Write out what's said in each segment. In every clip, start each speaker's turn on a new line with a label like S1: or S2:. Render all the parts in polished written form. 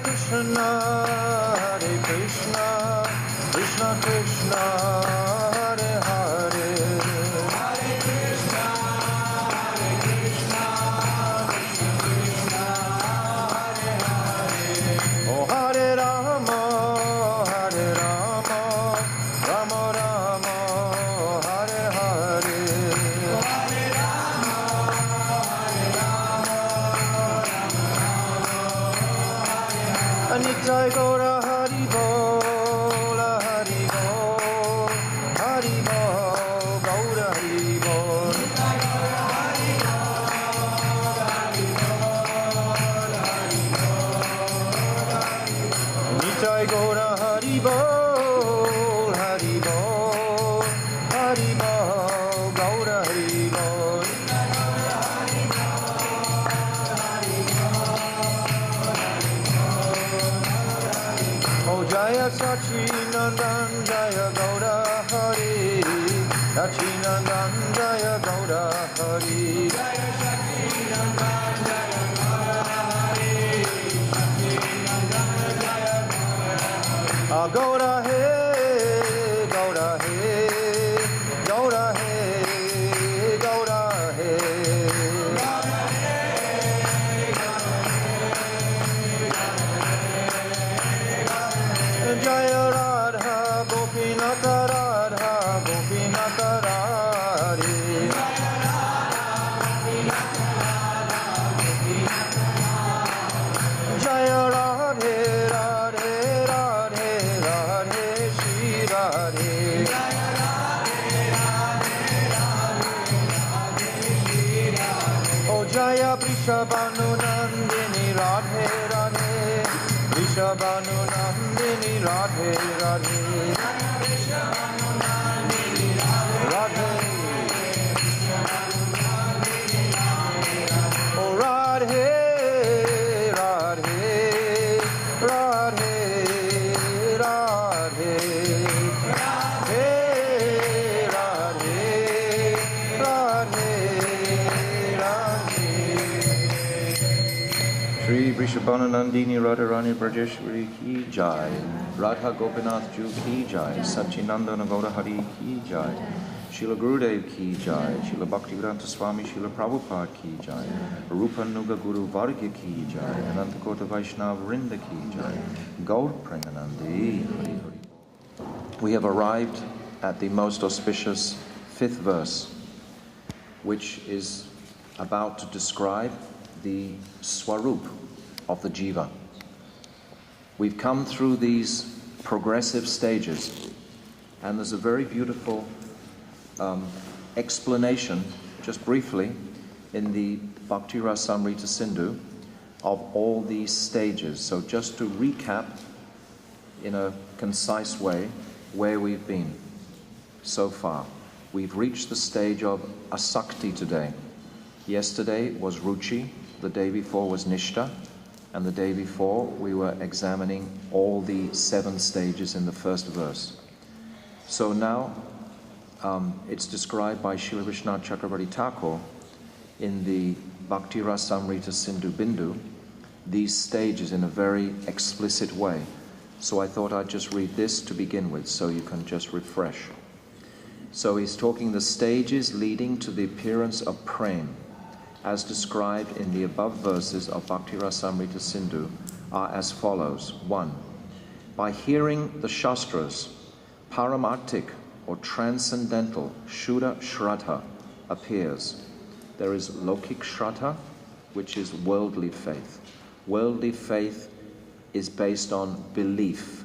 S1: Krishna, Krishna Krishna, Hare Hare, Hare Krishna, Krishna Krishna, Hare Hare. Oh Hare Rama, Hare Rama, Rama Rama, Hare Hare. Hare Rama, Hare Rama, Rama Rama, Nitai Gaura Hari Bol, Hari Bol, Hari Bol, Gaura Hari Bol. Nitai Gaura Hari Bol, Hari Bol, Hari Bol, Gaura Hari Bol. Oh Jaya Sachinandan Jaya Gaura Hari, Sachinandan Jaya Gaura Hari, Jaya Sachinandan Jaya Gaura Hari, Sachinandan Jaya Gaura Hari. Gaura He, Gaura He, Gaura He, Gaura He, Jaya Radha Gopinath Radha Gopinath Radhe, Jaya Radha Gopinath Radha Gopinath Radhe, Jaya Radhe Radhe Radhe Radhe Shri Radhe, Jaya Radhe Radhe Radhe Radhe Shri Radhe. Oh Jaya Vrishabhanu Nandini Radhe Radhe, Vrishabhanu Nandini Radhe Radhe, Jaya Vrishabhanu Nandini Radhe Radhe. Oh Radhe Radhe Radhe Radhe Radhe Radhe Radhe Radhe. Shri Vrishabhanu Nandini Radharani Brajeshwari ki jai, Radha Gopinath Ju ki jai, Sachinandana Gaura Hari ki jai, Srila Gurudev ki jai, Srila Bhaktivedanta Swami, Srila Prabhupada ki jai, Rupa Nuga Guru Varga ki jai, Anantakota Vaishnava Vrinda ki jai, Gaur Premanandi Hari Hari. We have arrived at the most auspicious 5th verse, which is about to describe the svarupa of the jiva. We've come through these progressive stages, and there's a very beautiful explanation, just briefly, in the Bhakti Rasamrita Sindhu of all these stages. So just to recap in a concise way where we've been so far. We've reached the stage of asakti today. Yesterday was ruchi, the day before was nishta, and the day before we were examining all the 7 stages in the first verse. So now it's described by Srila Vishwanath Chakravarti Thakur in the Bhakti Rasamrita Sindhu Bindu, these stages in a very explicit way. So I thought I'd just read this to begin with, so you can just refresh. So he's talking the stages leading to the appearance of prem, as described in the above verses of Bhakti Rasamrita Sindhu, are as follows. 1. By hearing the Shastras, paramartik or transcendental Shuddha Shraddha appears. There is Lokik Shraddha, which is worldly faith. Worldly faith is based on belief.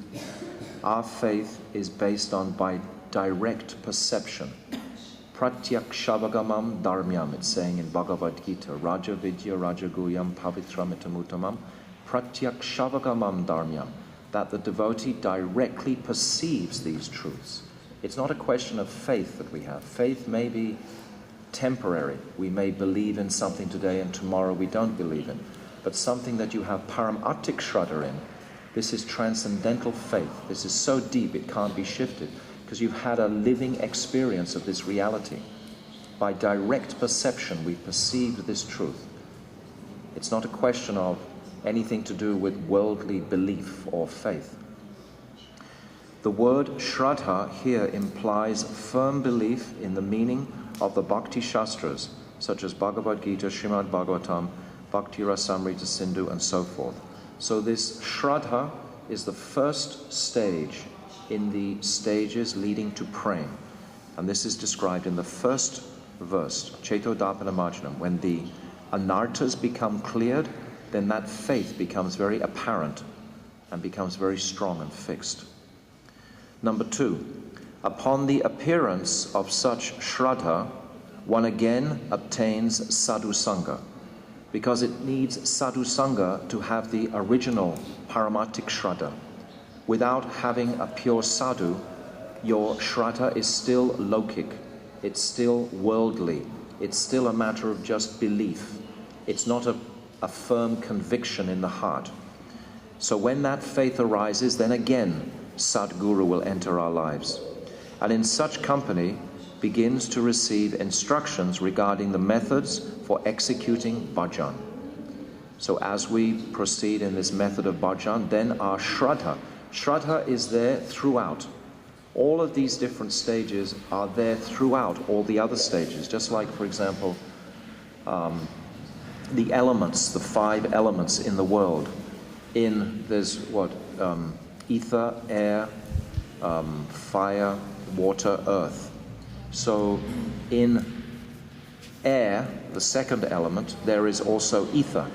S1: Our faith is based on by direct perception. Pratyakshavagavam dharmyam, it's saying in Bhagavad Gita, Raja Vidya Raja Guyam Pavitramitamutamam, Pratyakshavagavam dharmyam, that the devotee directly perceives these truths. It's not a question of faith that we have. Faith may be temporary. We may believe in something today and tomorrow we don't believe in. But something that you have paramartik shraddha in, this is transcendental faith. This is so deep it can't be shifted, because you've had a living experience of this reality. By direct perception, we perceived this truth. It's not a question of anything to do with worldly belief or faith. The word Shraddha here implies firm belief in the meaning of the Bhakti Shastras, such as Bhagavad Gita, Srimad Bhagavatam, Bhakti Rasamrita Sindhu, and so forth. So this Shraddha is the first stage in the stages leading to prema. And this is described in the first verse, Cetodapana Marjanam. When the anarthas become cleared, then that faith becomes very apparent and becomes very strong and fixed. Number 2, upon the appearance of such Shraddha, one again obtains sadhu sangha, because it needs sadhu sangha to have the original paramartik Shraddha. Without having a pure sadhu, your Shraddha is still lokic, it's still worldly, it's still a matter of just belief. It's not a firm conviction in the heart. So when that faith arises, then again, Sadguru will enter our lives. And in such company, begins to receive instructions regarding the methods for executing bhajan. So as we proceed in this method of bhajan, then our Shraddha is there throughout. All of these different stages are there throughout all the other stages. Just like, for example, the elements, the 5 elements in the world. There's what? Ether, air, fire, water, earth. So in air, the second element, there is also ether.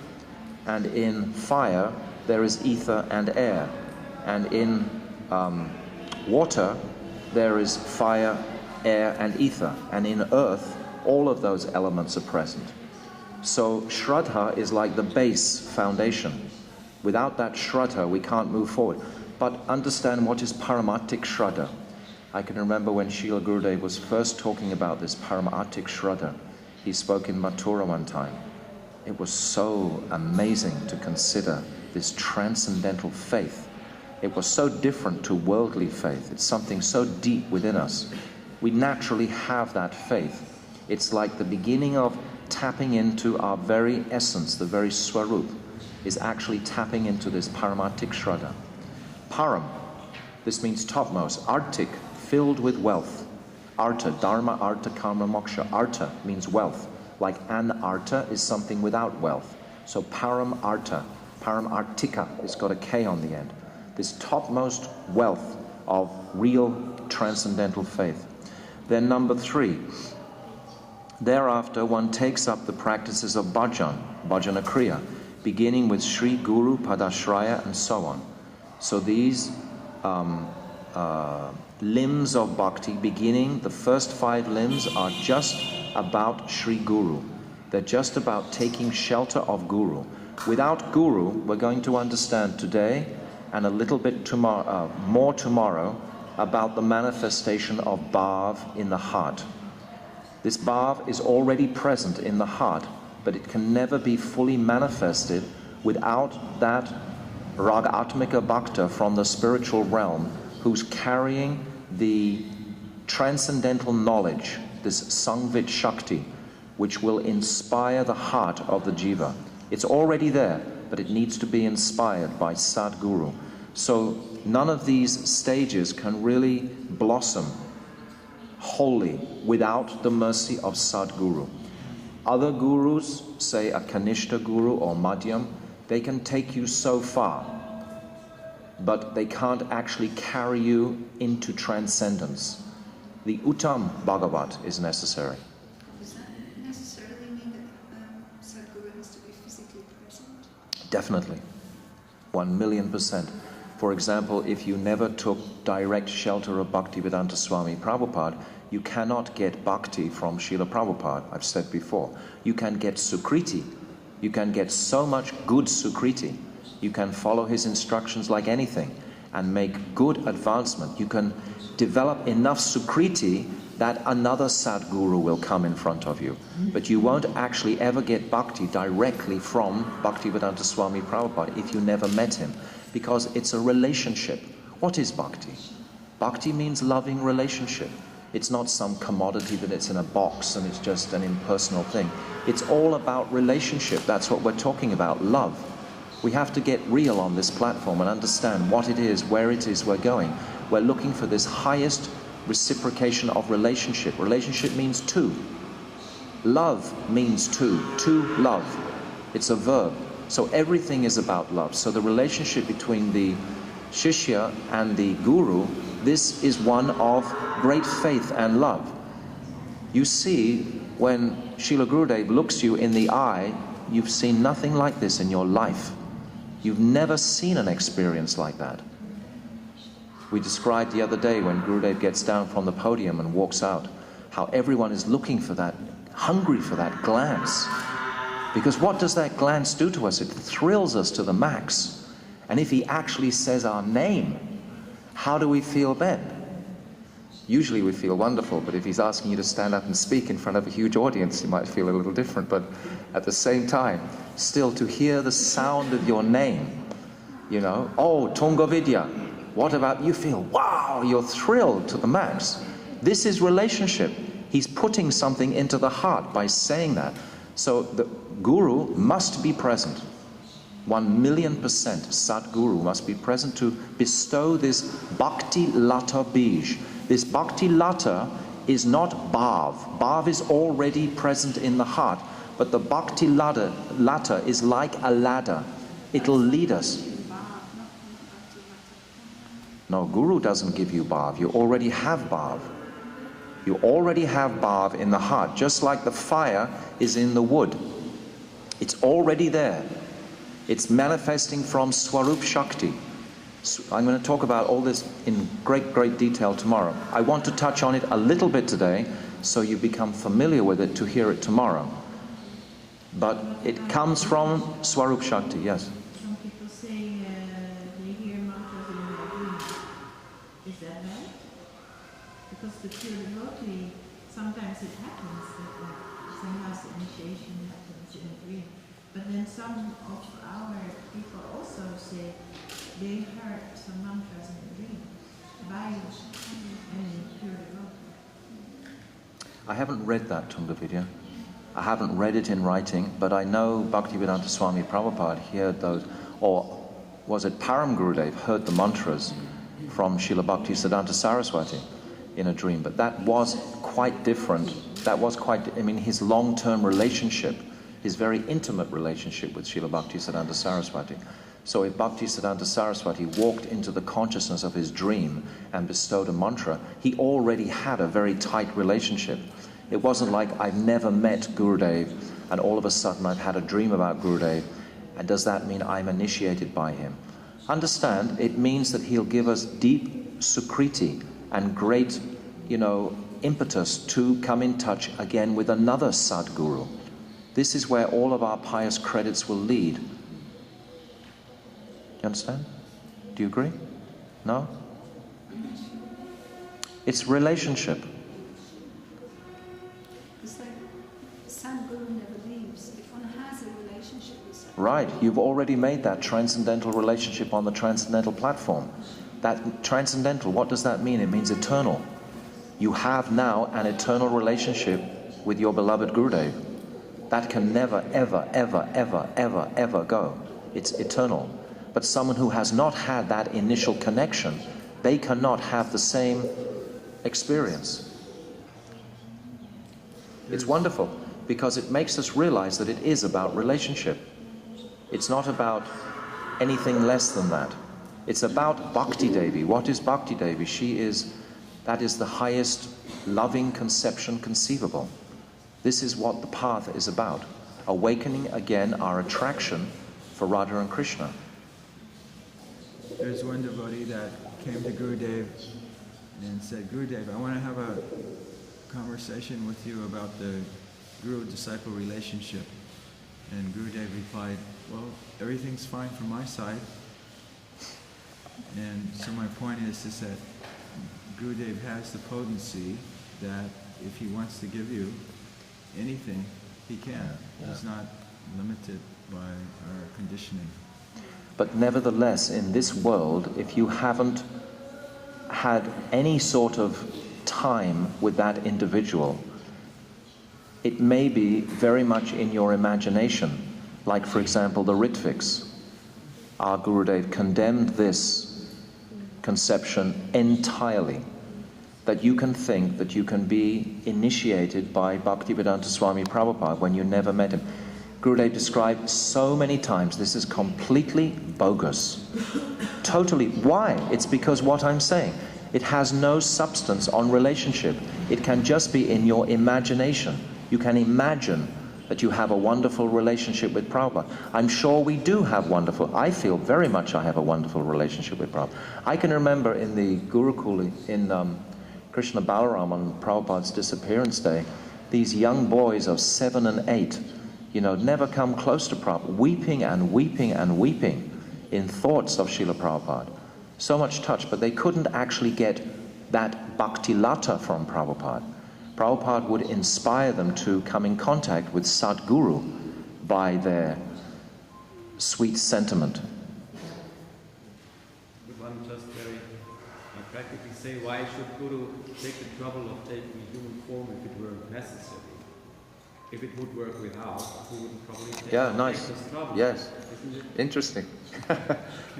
S1: And in fire, there is ether and air. And in water, there is fire, air, and ether. And in earth, all of those elements are present. So Shraddha is like the base foundation. Without that Shraddha, we can't move forward. But understand what is paramartik Shraddha. I can remember when Srila Gurudev was first talking about this paramartik Shraddha. He spoke in Mathura one time. It was so amazing to consider this transcendental faith. It was so different to worldly faith. It's something so deep within us. We naturally have that faith. It's like the beginning of tapping into our very essence, the very svarupa, is actually tapping into this paramartik Shraddha. Param, this means topmost. Artik, filled with wealth. Artha, dharma, artha, karma, moksha. Artha means wealth. Like an artha is something without wealth. So param artha, param artika, it's got a K on the end. This topmost wealth of real transcendental faith. Then number 3, thereafter one takes up the practices of bhajan, bhajana kriya, beginning with Sri Guru, Padashraya, and so on. So these limbs of bhakti, beginning, the first 5 limbs are just about Sri Guru. They're just about taking shelter of Guru. Without Guru, we're going to understand today and a little bit tomorrow, more tomorrow, about the manifestation of bhav in the heart. This bhav is already present in the heart, but it can never be fully manifested without that ragatmika bhakta from the spiritual realm who's carrying the transcendental knowledge, this sangvit shakti, which will inspire the heart of the jiva. It's already there, but it needs to be inspired by Sadguru. So none of these stages can really blossom wholly without the mercy of Sadguru. Other gurus, say a Kanishta guru or Madhyam, they can take you so far, but they can't actually carry you into transcendence. The Uttam Bhagavat is necessary.
S2: Does that necessarily mean that Sadguru has to be physically present?
S1: Definitely. 1,000,000%. For example, if you never took direct shelter of Bhaktivedanta Swami Prabhupada, you cannot get bhakti from Srila Prabhupada, I've said before. You can get sukriti. You can get so much good sukriti. You can follow his instructions like anything and make good advancement. You can develop enough sukriti that another Sadguru will come in front of you. But you won't actually ever get bhakti directly from Bhaktivedanta Swami Prabhupada if you never met him, because it's a relationship. What is bhakti? Bhakti means loving relationship. It's not some commodity that it's in a box and it's just an impersonal thing. It's all about relationship. That's what we're talking about, love. We have to get real on this platform and understand what it is, where it is we're going. We're looking for this highest reciprocation of relationship. Relationship means two. Love means two. To love. It's a verb. So everything is about love. So the relationship between the Shishya and the Guru, this is one of great faith and love. You see, when Srila Gurudev looks you in the eye, you've seen nothing like this in your life. You've never seen an experience like that. We described the other day when Gurudev gets down from the podium and walks out, how everyone is looking for that, hungry for that glance. Because what does that glance do to us? It thrills us to the max. And if he actually says our name, how do we feel then? Usually we feel wonderful, but if he's asking you to stand up and speak in front of a huge audience, you might feel a little different. But at the same time, still to hear the sound of your name, you know, oh, Tunga Vidya, what about, you feel, wow, you're thrilled to the max. This is relationship. He's putting something into the heart by saying that. So the Guru must be present. 1,000,000% Sadguru must be present to bestow this Bhakti Lata Bij. This Bhakti Lata is not Bhav. Bhav is already present in the heart, but the Bhakti Lata is like a ladder. It'll lead us. No, Guru doesn't give you Bhav. You already have Bhav. You already have Bhav in the heart, just like the fire is in the wood. It's already there. It's manifesting from Swarup Shakti. I'm going to talk about all this in great, great detail tomorrow. I want to touch on it a little bit today, so you become familiar with it to hear it tomorrow. But it comes from Swarup Shakti, yes.
S3: Some people say they hear mantras in their dreams. Is that right? Because the pure devotee, sometimes it happens that sometimes the initiation happens in a dream. But then some of our people also say they heard some mantras in a dream by any pure devotee.
S1: I haven't read that Tunga Vidya. I haven't read it in writing, but I know Bhaktivedanta Swami Prabhupada heard those, or was it Param Gurudev heard the mantras from Srila Bhaktisiddhanta Saraswati in a dream, but that was quite different. That was quite, I mean, his long-term relationship, his very intimate relationship with Srila Bhaktisiddhanta Saraswati. So if Bhaktisiddhanta Saraswati walked into the consciousness of his dream and bestowed a mantra, he already had a very tight relationship. It wasn't like I've never met Gurudev and all of a sudden I've had a dream about Gurudev, and does that mean I'm initiated by him? Understand, it means that he'll give us deep sukriti and great, impetus to come in touch again with another Sadguru. This is where all of our pious credits will lead. You understand? Do you agree? No? It's relationship.
S2: It's like Sadguru never leaves. If one has a relationship with Sadguru.
S1: Right, you've already made that transcendental relationship on the transcendental platform. That transcendental, what does that mean? It means eternal. You have now an eternal relationship with your beloved Gurudev. That can never, ever, ever, ever, ever, ever go. It's eternal. But someone who has not had that initial connection, they cannot have the same experience. It's wonderful because it makes us realize that it is about relationship. It's not about anything less than that. It's about Bhakti Devi. What is Bhakti Devi? That is the highest loving conception conceivable. This is what the path is about. Awakening again our attraction for Radha and Krishna.
S4: There's one devotee that came to Gurudev and said, Gurudev, I want to have a conversation with you about the Guru-disciple relationship. And Gurudev replied, well, everything's fine from my side. And so my point is that Gurudev has the potency that if he wants to give you anything, he can. He's not limited by our conditioning.
S1: But nevertheless, in this world, if you haven't had any sort of time with that individual, it may be very much in your imagination. Like, for example, the Ritviks. our Gurudev condemned this conception entirely. That you can think that you can be initiated by Bhaktivedanta Swami Prabhupada when you never met him. Gurudev described so many times this is completely bogus. Totally. Why? It's because what I'm saying. It has no substance on relationship. It can just be in your imagination. You can imagine that you have a wonderful relationship with Prabhupada. I'm sure we do have wonderful. I feel very much I have a wonderful relationship with Prabhupada. I can remember in the Gurukul in Krishna Balaram on Prabhupada's disappearance day, these young boys of 7 and 8, never come close to Prabhupada, weeping and weeping and weeping in thoughts of Srila Prabhupada. So much touch, but they couldn't actually get that bhakti lata from Prabhupada. Prabhupada would inspire them to come in contact with Sadguru by their sweet sentiment.
S5: Would one just very practically say, why should Guru take the trouble of taking a human form if it were necessary? If it would work without, he wouldn't probably take this trouble.
S1: Yes, interesting.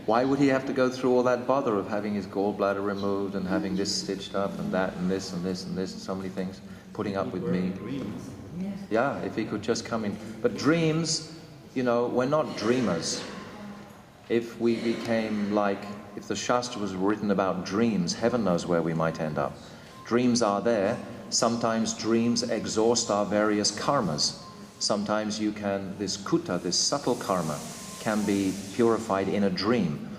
S1: Why would he have to go through all that bother of having his gallbladder removed and having this stitched up and that and this and this and this, so many things, putting up with me? Yeah, if he could just come in. But dreams, we're not dreamers. If we became if the Shastra was written about dreams, heaven knows where we might end up. Dreams are there. Sometimes dreams exhaust our various karmas. Sometimes this kuta, this subtle karma, can be purified in a dream.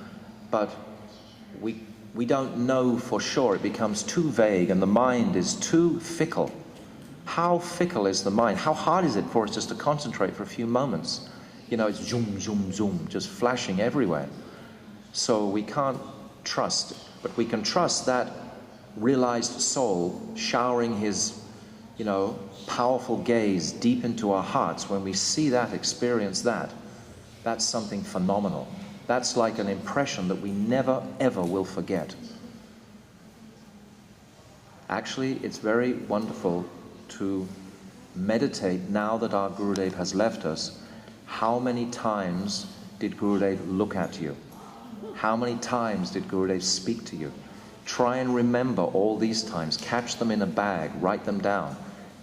S1: But we don't know for sure. It becomes too vague and the mind is too fickle. How fickle is the mind? How hard is it for us just to concentrate for a few moments? It's zoom, zoom, zoom, just flashing everywhere. So we can't trust, but we can trust that realized soul showering his, powerful gaze deep into our hearts. When we see that, experience that, that's something phenomenal. That's like an impression that we never ever will forget. Actually, it's very wonderful to meditate now that our Gurudev has left us. How many times did Gurudev look at you? How many times did Gurudev speak to you? Try and remember all these times, catch them in a bag, write them down,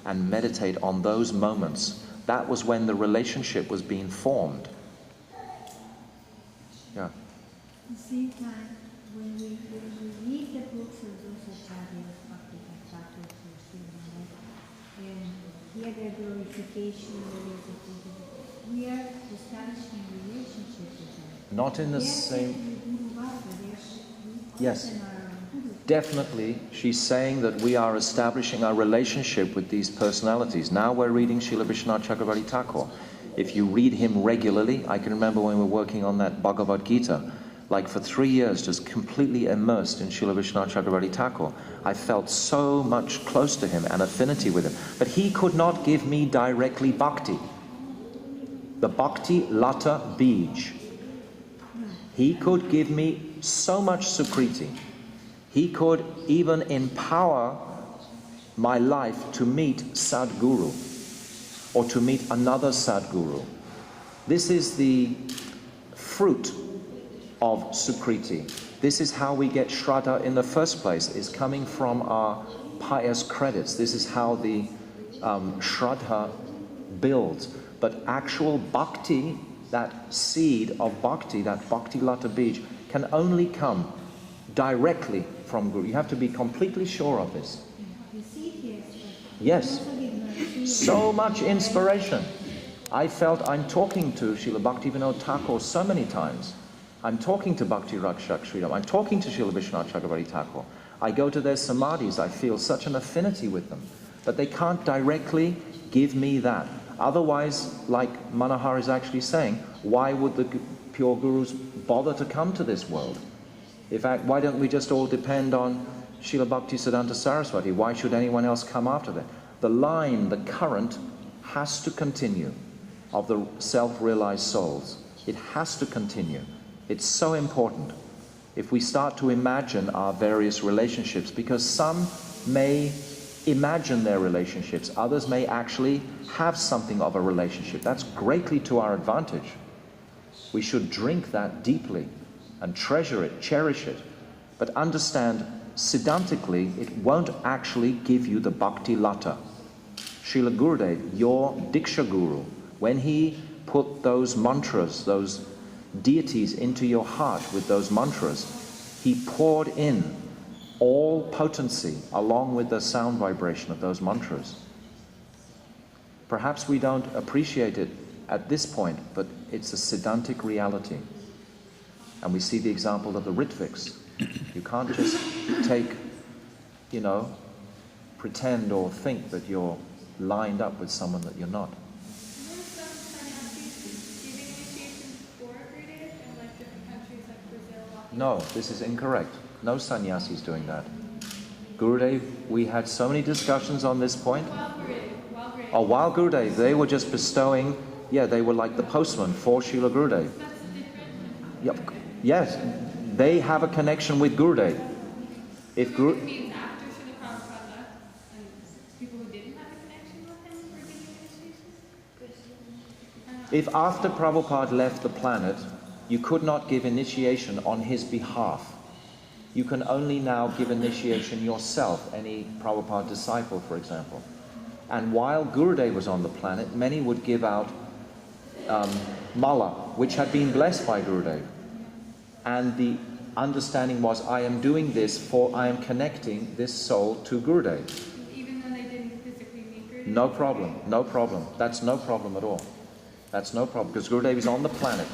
S1: and meditate on those moments. That was when the relationship was being formed. Yeah.
S6: At the same time, when we read the books of those acharyas, Bhaktivedanta, and hear their glorification, we are establishing a relationship with them.
S1: Not in the same... Yes. Definitely, she's saying that we are establishing our relationship with these personalities. Now we're reading Srila Vishwanath Chakravarti Thakur. If you read him regularly, I can remember when we were working on that Bhagavad Gita, for 3 years, just completely immersed in Srila Vishwanath Chakravarti Thakur. I felt so much close to him and affinity with him. But he could not give me directly bhakti. The bhakti lata bij. He could give me so much sukriti. He could even empower my life to meet Sadguru or to meet another Sadguru. This is the fruit of sukriti. This is how we get shraddha in the first place, is coming from our pious credits. This is how the shraddha builds. But actual bhakti, that seed of bhakti, that bhakti lata bij, can only come directly from Guru. You have to be completely sure of this. Yes. So much inspiration. I felt I'm talking to Srila Bhaktivedanta Thakur so many times. I'm talking to Bhakti Rakshak Sridhar. I'm talking to Srila Vishwanath Chakravarti Thakur. I go to their samadhis. I feel such an affinity with them. But they can't directly give me that. Otherwise, like Manohar is actually saying, why would the pure gurus bother to come to this world? In fact, why don't we just all depend on Srila Bhaktisiddhanta Saraswati? Why should anyone else come after that? The line, the current, has to continue of the self-realized souls. It has to continue. It's so important. If we start to imagine our various relationships, because some may imagine their relationships, others may actually have something of a relationship. That's greatly to our advantage. We should drink that deeply and treasure it, cherish it. But understand, Siddhantically, it won't actually give you the Bhakti Lata. Srila Gurudev, your Diksha Guru, when he put those mantras, those deities into your heart with those mantras, he poured in all potency along with the sound vibration of those mantras. Perhaps we don't appreciate it at this point, but it's a Siddhantic reality. And we see the example of the Ritviks. You can't just take, pretend or think that you're lined up with someone that you're not. No, this is incorrect. No sannyasis doing that. Gurudev, we had so many discussions on this point. While Gurudev, they were just bestowing, they were like the postman for Srila Gurudev. Yep. Yes, they have a connection with Gurudev. If Guru...
S7: means after Srila Prabhupada left, and people who didn't have a connection with him were getting initiation?
S1: If after Prabhupada left the planet, you could not give initiation on his behalf, you can only now give initiation yourself, any Prabhupada disciple, for example. And while Gurudev was on the planet, many would give out mala, which had been blessed by Gurudev. And the understanding was, I am doing this for, I am connecting this soul to Gurudev.
S7: Even though they didn't physically meet Gurudev?
S1: No problem, no problem. That's no problem at all. That's no problem, because Gurudev is on the planet.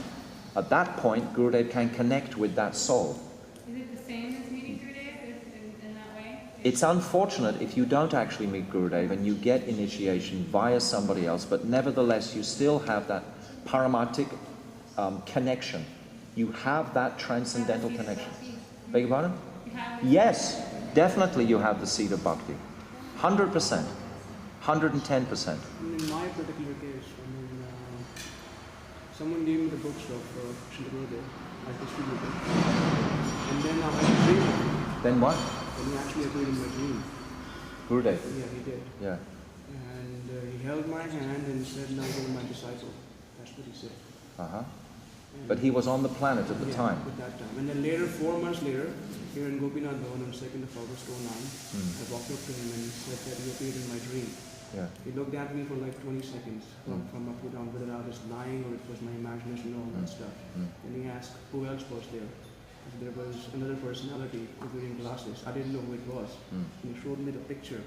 S1: At that point, Gurudev can connect with that soul.
S7: Is it the same as meeting Gurudev in that way?
S1: It's unfortunate if you don't actually meet Gurudev and you get initiation via somebody else, but nevertheless you still have that paramartic connection. You have that transcendental connection. Beg your pardon? Yes, definitely you have the seed of bhakti. 100%. 110%.
S8: In my particular case, someone gave me the books of Srila Gurudev. I distributed. And then I had a dream.
S1: Then what?
S8: And he actually appeared in my dream.
S1: Gurudev?
S8: Yeah, he did.
S1: Yeah.
S8: And he held my hand and said, now you're my disciple. That's what he said.
S1: But he was on the planet at the time.
S8: At that time. And then later, 4 months later, here in Gopinath Bhavan on 2nd of August 2009, I walked up to him and said that he appeared in my dream.
S1: Yeah.
S8: He looked at me for like 20 seconds from up to down, whether I was lying or it was my imagination and all that stuff. And he asked who else was there. There was another personality wearing glasses. I didn't know who it was. And he showed me the picture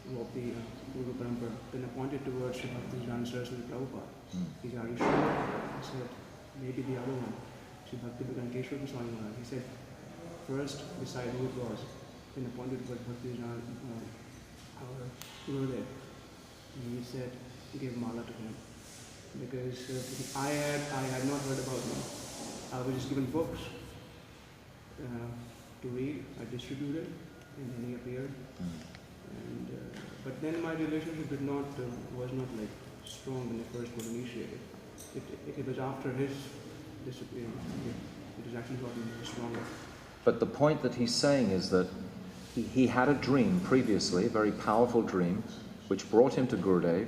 S8: of the Guru Parampara, then I pointed towards Bhaktivedanta Saraswati Prabhupada. He said, are you sure? I said, maybe the other one. Bhaktivedanta Swami Maharaj. He said, first decide who it was. Then I pointed towards Bhaktivedanta Gurudev. And he said, give mala to him. Because I had not heard about him. I was just given books to read. I distributed, and then he appeared. And but then my relationship was not like strong when I first was initiated. It was after his disappearance. It was actually gotten stronger.
S1: But the point that he's saying is that he had a dream previously, a very powerful dream, which brought him to Gurudev,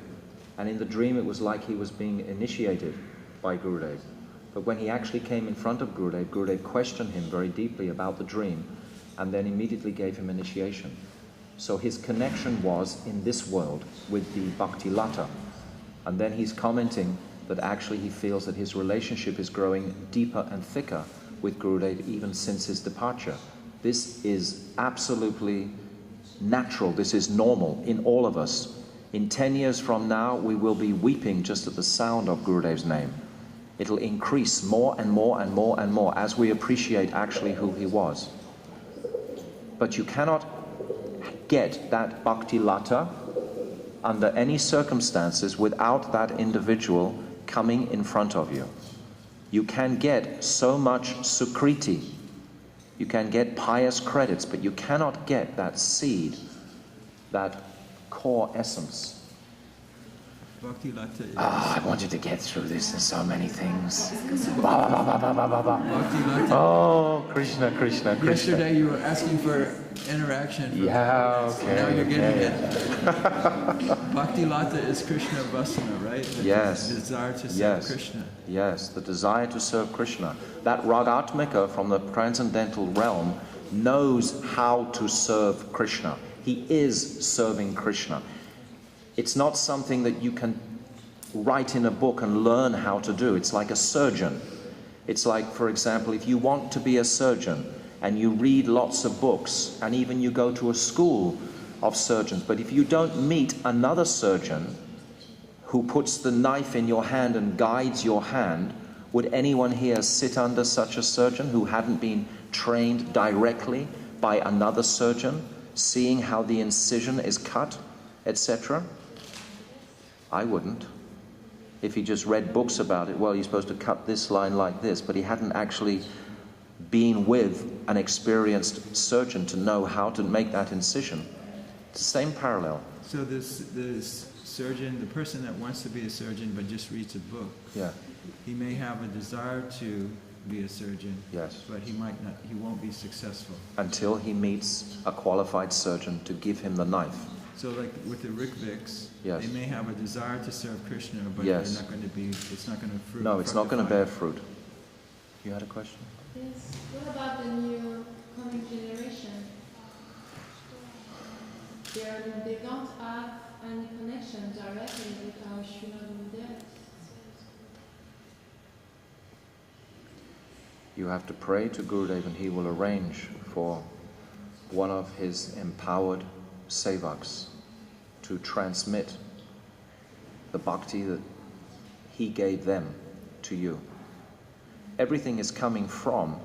S1: and in the dream it was like he was being initiated by Gurudev. But when he actually came in front of Gurudev, Gurudev questioned him very deeply about the dream, and then immediately gave him initiation. So his connection was in this world with the Bhakti Lata. And then he's commenting that actually he feels that his relationship is growing deeper and thicker with Gurudev even since his departure. This is absolutely natural, this is normal in all of us. In 10 years from now, we will be weeping just at the sound of Gurudev's name. It'll increase more and more and more and more as we appreciate actually who he was. But you cannot get that Bhakti Lata under any circumstances without that individual coming in front of you. You can get so much sukriti, you can get pious credits, but you cannot get that seed, that core essence.
S4: Bhaktivedanta is...
S1: I wanted to get through this in so many things.
S4: Bhaktivedanta.
S1: Oh, Krishna, Krishna, Krishna.
S4: Yesterday you were asking for interaction.
S1: Yeah, okay.
S4: Now you're getting
S1: okay.
S4: it. Bhaktivedanta is Krishna Vasana, right?
S1: Yes.
S4: The desire to serve
S1: Yes.
S4: Krishna.
S1: Yes, the desire to serve Krishna. That Ragatmika from the transcendental realm knows how to serve Krishna. He is serving Krishna. It's not something that you can write in a book and learn how to do. It's like a surgeon. It's like, for example, if you want to be a surgeon and you read lots of books and even you go to a school of surgeons, but if you don't meet another surgeon who puts the knife in your hand and guides your hand, would anyone here sit under such a surgeon who hadn't been trained directly by another surgeon, seeing how the incision is cut, etc.? I wouldn't. If he just read books about it, well, you're supposed to cut this line like this, but he hadn't actually been with an experienced surgeon to know how to make that incision. It's the same parallel.
S4: So this surgeon, the person that wants to be a surgeon but just reads a book,
S1: Yeah.
S4: he may have a desire to be a surgeon,
S1: Yes.
S4: but he won't be successful.
S1: Until he meets a qualified surgeon to give him the knife.
S4: So like with the Rigviks,
S1: Yes.
S4: they may have a desire to serve Krishna, but
S1: Yes.
S4: it's not going to fruit.
S1: No, it's not going to bear fruit. You had a question?
S7: Yes. What about the new coming generation? They don't have any connection directly with our Sripad.
S1: You have to pray to Gurudev and he will arrange for one of his empowered sevaks to transmit the bhakti that he gave them to you. Everything is coming from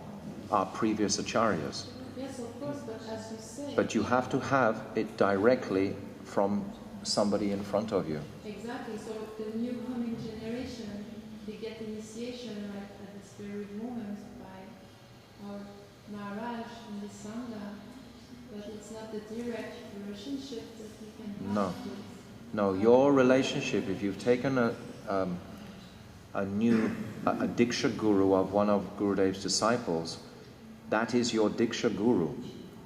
S1: our previous acharyas.
S7: Yes, of course, but as you say...
S1: But you have to have it directly from somebody in front of you.
S7: Exactly, so the new coming generation, they get initiation right at this very moment by our Maharaj in the Sangha, but it's not the direct relationship that we can have.
S1: No. No, your relationship, if you've taken a Diksha Guru of one of Gurudev's disciples, that is your Diksha Guru.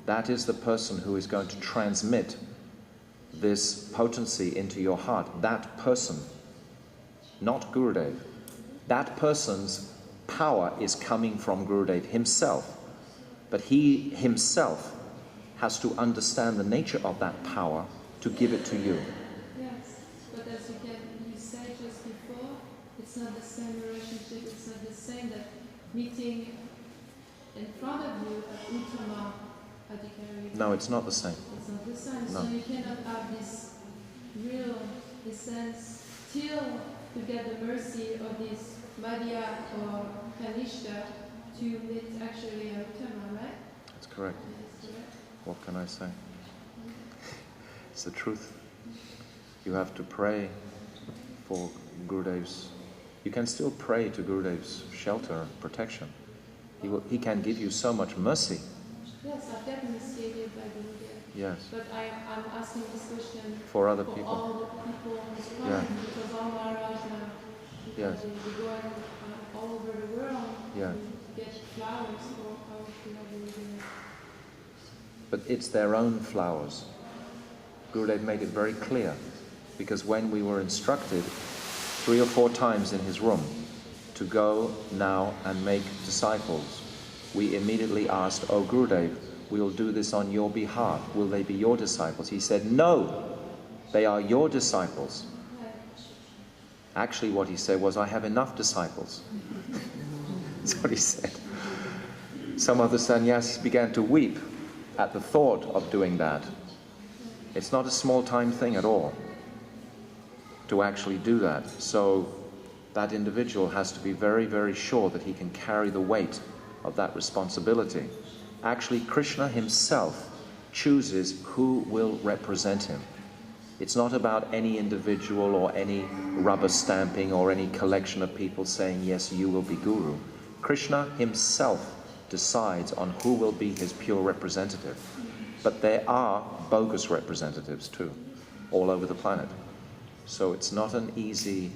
S1: That is the person who is going to transmit this potency into your heart. That person, not Gurudev. That person's power is coming from Gurudev himself. But he himself has to understand the nature of that power to give it to you.
S7: Yes, but as you said just before, it's not the same relationship, it's not the same that meeting in front of you at Uttama Adhikari.
S1: No, it's not the same.
S7: It's not the same,
S1: No.
S7: so you cannot have this real essence till you get the mercy of this Madhya or Kanishta to meet actually a Uttama, right?
S1: That's correct.
S7: That's correct.
S1: What can I say? It's the truth. You have to pray for Gurudev's... You can still pray to Gurudev's shelter and protection. He can give you so much mercy.
S7: Yes, I've definitely stated by Gurudev.
S1: Yes.
S7: But I'm asking this question
S1: For other
S7: for
S1: people.
S7: all the people on this
S1: Yeah.
S7: planet, because all Maharaj now,
S1: Yes.
S7: they go all over the world
S1: Yeah.
S7: to get flowers for our Gurudev.
S1: But it's their own flowers. Gurudev made it very clear, because when we were instructed 3 or 4 times in his room to go now and make disciples, we immediately asked, "Oh Gurudev, we'll do this on your behalf. Will they be your disciples?" He said, "No, they are your disciples." Actually what he said was, "I have enough disciples." That's what he said. Some of the sannyasis began to weep at the thought of doing that. It's not a small-time thing at all to actually do that. So that individual has to be very, very sure that he can carry the weight of that responsibility. Actually, Krishna himself chooses who will represent him. It's not about any individual or any rubber stamping or any collection of people saying, "Yes, you will be Guru." Krishna himself decides on who will be his pure representative. But there are bogus representatives too, all over the planet. So it's not an easy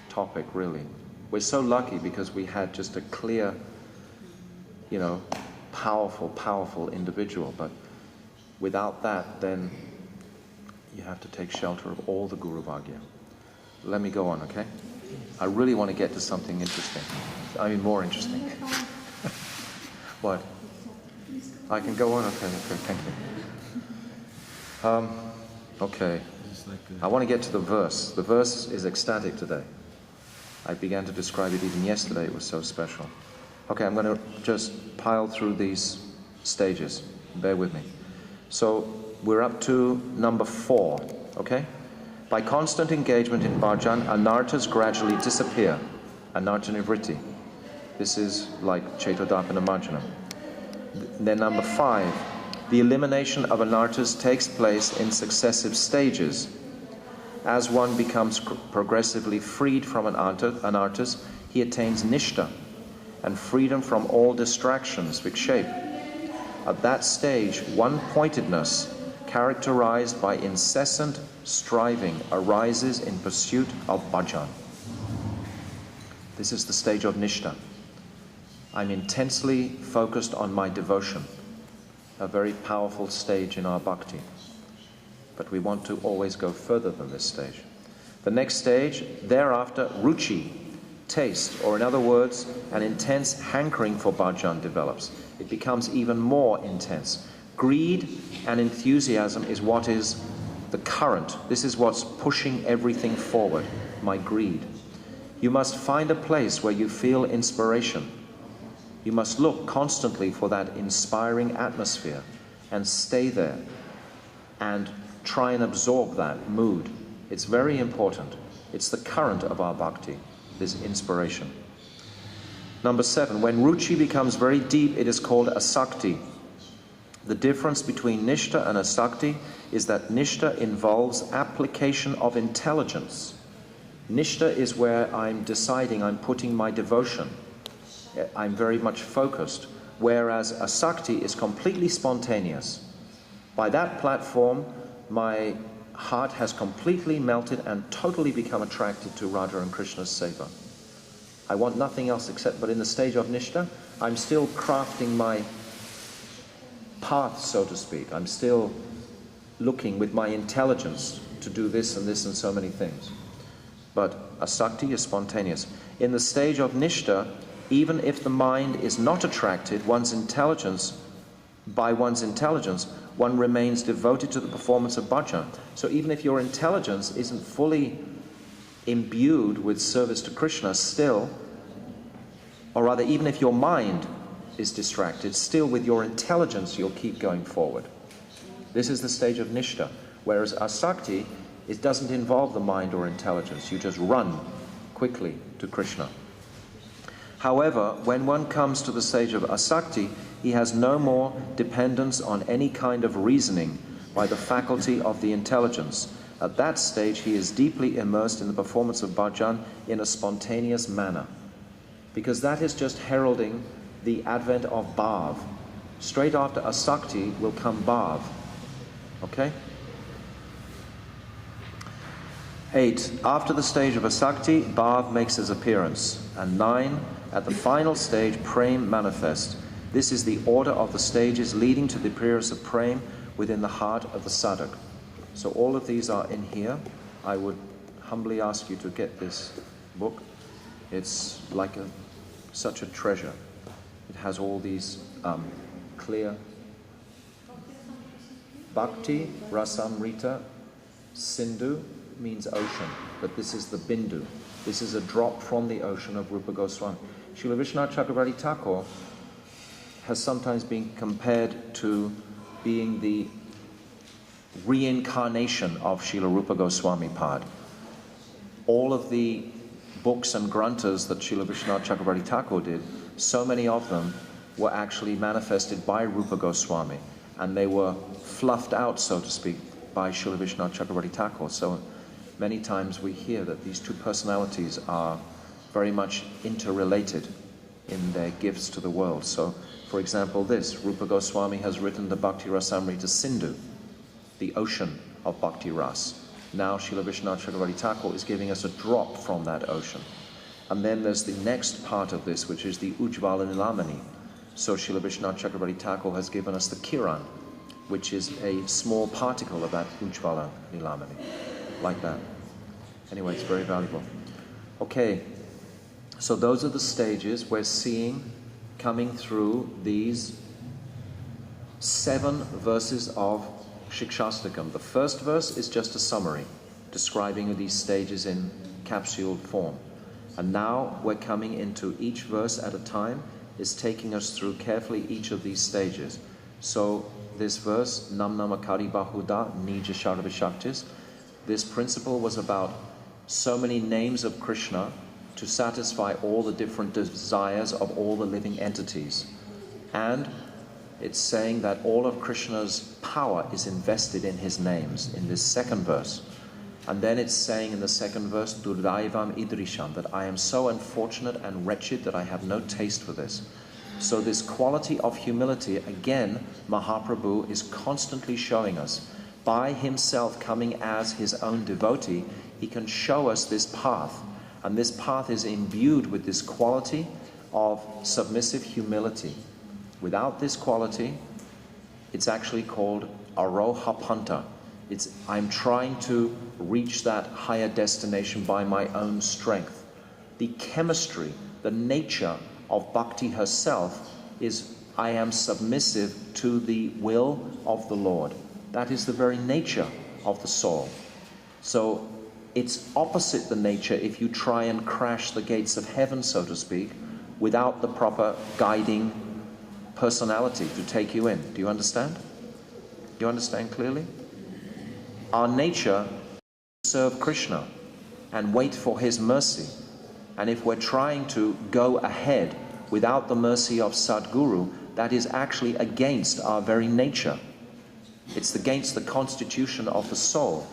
S1: topic, really. We're so lucky because we had just a clear, you know, powerful individual. But without that, then you have to take shelter of all the Guru Bhagya. Let me go on, okay? I really want to get to something interesting. I mean, more interesting. What? I can go on? Okay, thank you. Okay. I want to get to the verse. The verse is ecstatic today. I began to describe it even yesterday. It was so special. Okay, I'm going to just pile through these stages. Bear with me. So, we're up to number 4, okay? By constant engagement in bhajan, anarthas gradually disappear. Anartha nivritti. This is like Cetodapana Marjanam. Then number 5, the elimination of anarthas takes place in successive stages. As one becomes progressively freed from anarthas, he attains nishta and freedom from all distractions, vikshepa. At that stage, one-pointedness, characterized by incessant striving, arises in pursuit of bhajan. This is the stage of nishta. I'm intensely focused on my devotion, a very powerful stage in our bhakti. But we want to always go further than this stage. The next stage, thereafter, ruchi, taste, or in other words, an intense hankering for bhajan develops. It becomes even more intense. Greed and enthusiasm is what is the current. This is what's pushing everything forward, my greed. You must find a place where you feel inspiration. You must look constantly for that inspiring atmosphere and stay there and try and absorb that mood. It's very important. It's the current of our bhakti, this inspiration. Number 7, when ruchi becomes very deep, it is called asakti. The difference between nishta and asakti is that nishta involves application of intelligence. Nishta is where I'm deciding, I'm putting my devotion. I'm very much focused, whereas asakti is completely spontaneous. By that platform, my heart has completely melted and totally become attracted to Radha and Krishna's seva. I want nothing else except, but in the stage of nishta, I'm still crafting my path, so to speak. I'm still looking with my intelligence to do this and so many things. But asakti is spontaneous. In the stage of nishta, even if the mind is not attracted, by one's intelligence, one remains devoted to the performance of bhajan. So even if your intelligence isn't fully imbued with service to Krishna, still, or rather even if your mind is distracted, still with your intelligence you'll keep going forward. This is the stage of nishta. Whereas asakti, it doesn't involve the mind or intelligence. You just run quickly to Krishna. However, when one comes to the stage of asakti, he has no more dependence on any kind of reasoning by the faculty of the intelligence. At that stage, he is deeply immersed in the performance of bhajan in a spontaneous manner. Because that is just heralding the advent of bhav. Straight after asakti will come bhav. Okay? 8. After the stage of asakti, bhav makes his appearance. And 9. At the final stage, prem manifests. This is the order of the stages leading to the appearance of prem within the heart of the sadhak. So all of these are in here. I would humbly ask you to get this book. It's like such a treasure. It has all these clear Bhakti Rasamrita Sindhu means ocean, but this is the bindu. This is a drop from the ocean of Rupa Goswami. Srila Vishwanath Chakravarti Thakur has sometimes been compared to being the reincarnation of Srila Rupa Goswami Pad. All of the books and granthas that Srila Vishwanath Chakravarti Thakur did, so many of them were actually manifested by Rupa Goswami, and they were fluffed out, so to speak, by Srila Vishwanath Chakravarti Thakur. So many times we hear that these two personalities are very much interrelated in their gifts to the world. So, for example, Rupa Goswami has written the Bhakti Rasamrita Sindhu, the ocean of Bhakti Ras. Now Srila Vishwanath Chakravarti Thakur is giving us a drop from that ocean. And then there's the next part of this, which is the Ujjvala Nilamani. So Srila Vishwanath Chakravarti Thakur has given us the Kiran, which is a small particle of that Ujjvala Nilamani, like that. Anyway, it's very valuable. Okay, so those are the stages we're seeing coming through these 7 verses of Siksastakam. The first verse is just a summary, describing these stages in capsule form. And now we're coming into each verse at a time, is taking us through carefully each of these stages. So this verse, Nam Namakari Bahuda Nija Sharvashaktis, this principle was about so many names of Krishna to satisfy all the different desires of all the living entities. And it's saying that all of Krishna's power is invested in his names, in this second verse. And then it's saying in the second verse, Durdaivam Idrisham, that I am so unfortunate and wretched that I have no taste for this. So this quality of humility, again, Mahaprabhu is constantly showing us. By himself coming as his own devotee, he can show us this path. And this path is imbued with this quality of submissive humility. Without this quality, it's actually called arohapanta. I'm trying to reach that higher destination by my own strength. The chemistry, the nature of bhakti herself is I am submissive to the will of the Lord. That is the very nature of the soul. So it's opposite the nature if you try and crash the gates of heaven, so to speak, without the proper guiding personality to take you in. Do you understand? Do you understand clearly? Our nature is to serve Krishna and wait for his mercy. And if we're trying to go ahead without the mercy of Sadguru, that is actually against our very nature. It's against the constitution of the soul.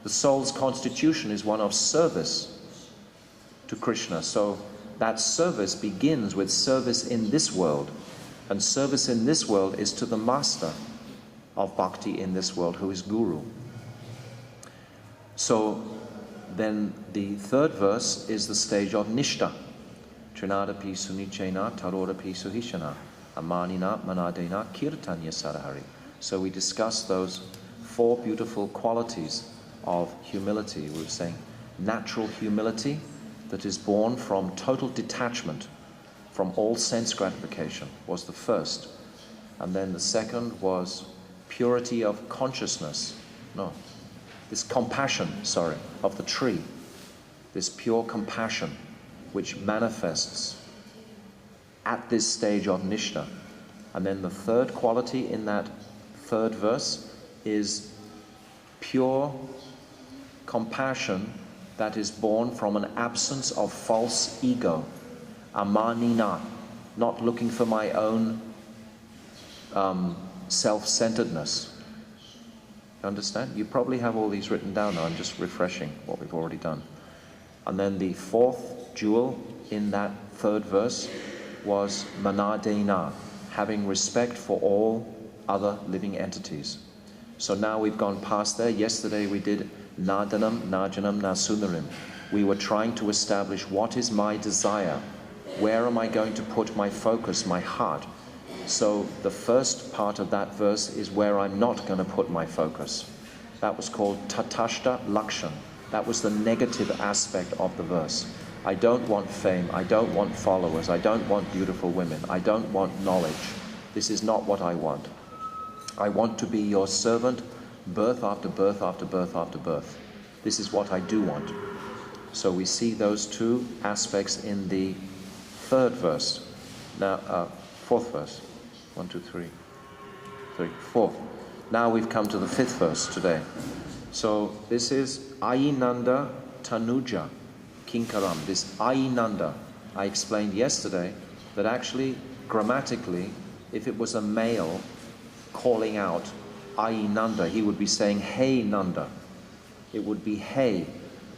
S1: The soul's constitution is one of service to Krishna. So that service begins with service in this world. And service in this world is to the master of bhakti in this world, who is Guru. So then the third verse is the stage of Nishta. Trinadapi sunichena tarodapi suhishana amanina manadena kirtanya sarahari. So we discuss those 4 beautiful qualities of humility. We were saying natural humility that is born from total detachment from all sense gratification was the first. And then the second was purity of consciousness. This compassion, of the tree. This pure compassion which manifests at this stage of Nishta. And then the third quality in that third verse is pure compassion that is born from an absence of false ego. Amanina, not looking for my own self-centeredness. You understand? You probably have all these written down now. I'm just refreshing what we've already done. And then the fourth jewel in that third verse was manadena, having respect for all other living entities. So now we've gone past there. Yesterday we did nadanam, najanam, nasundarim. We were trying to establish what is my desire. Where am I going to put my focus, my heart? So the first part of that verse is where I'm not going to put my focus. That was called tatashta lakshan. That was the negative aspect of the verse. I don't want fame. I don't want followers. I don't want beautiful women. I don't want knowledge. This is not what I want. I want to be your servant, birth after birth after birth after birth. This is what I do want. So we see those 2 aspects in the third verse. Now, fourth verse. 1, 2, 3, 4. Now we've come to the 5th verse today. So this is Ayinanda Tanuja Kinkaram. This Ayinanda, I explained yesterday that actually grammatically, if it was a male calling out Ayinanda, he would be saying Hey Nanda. It would be Hey,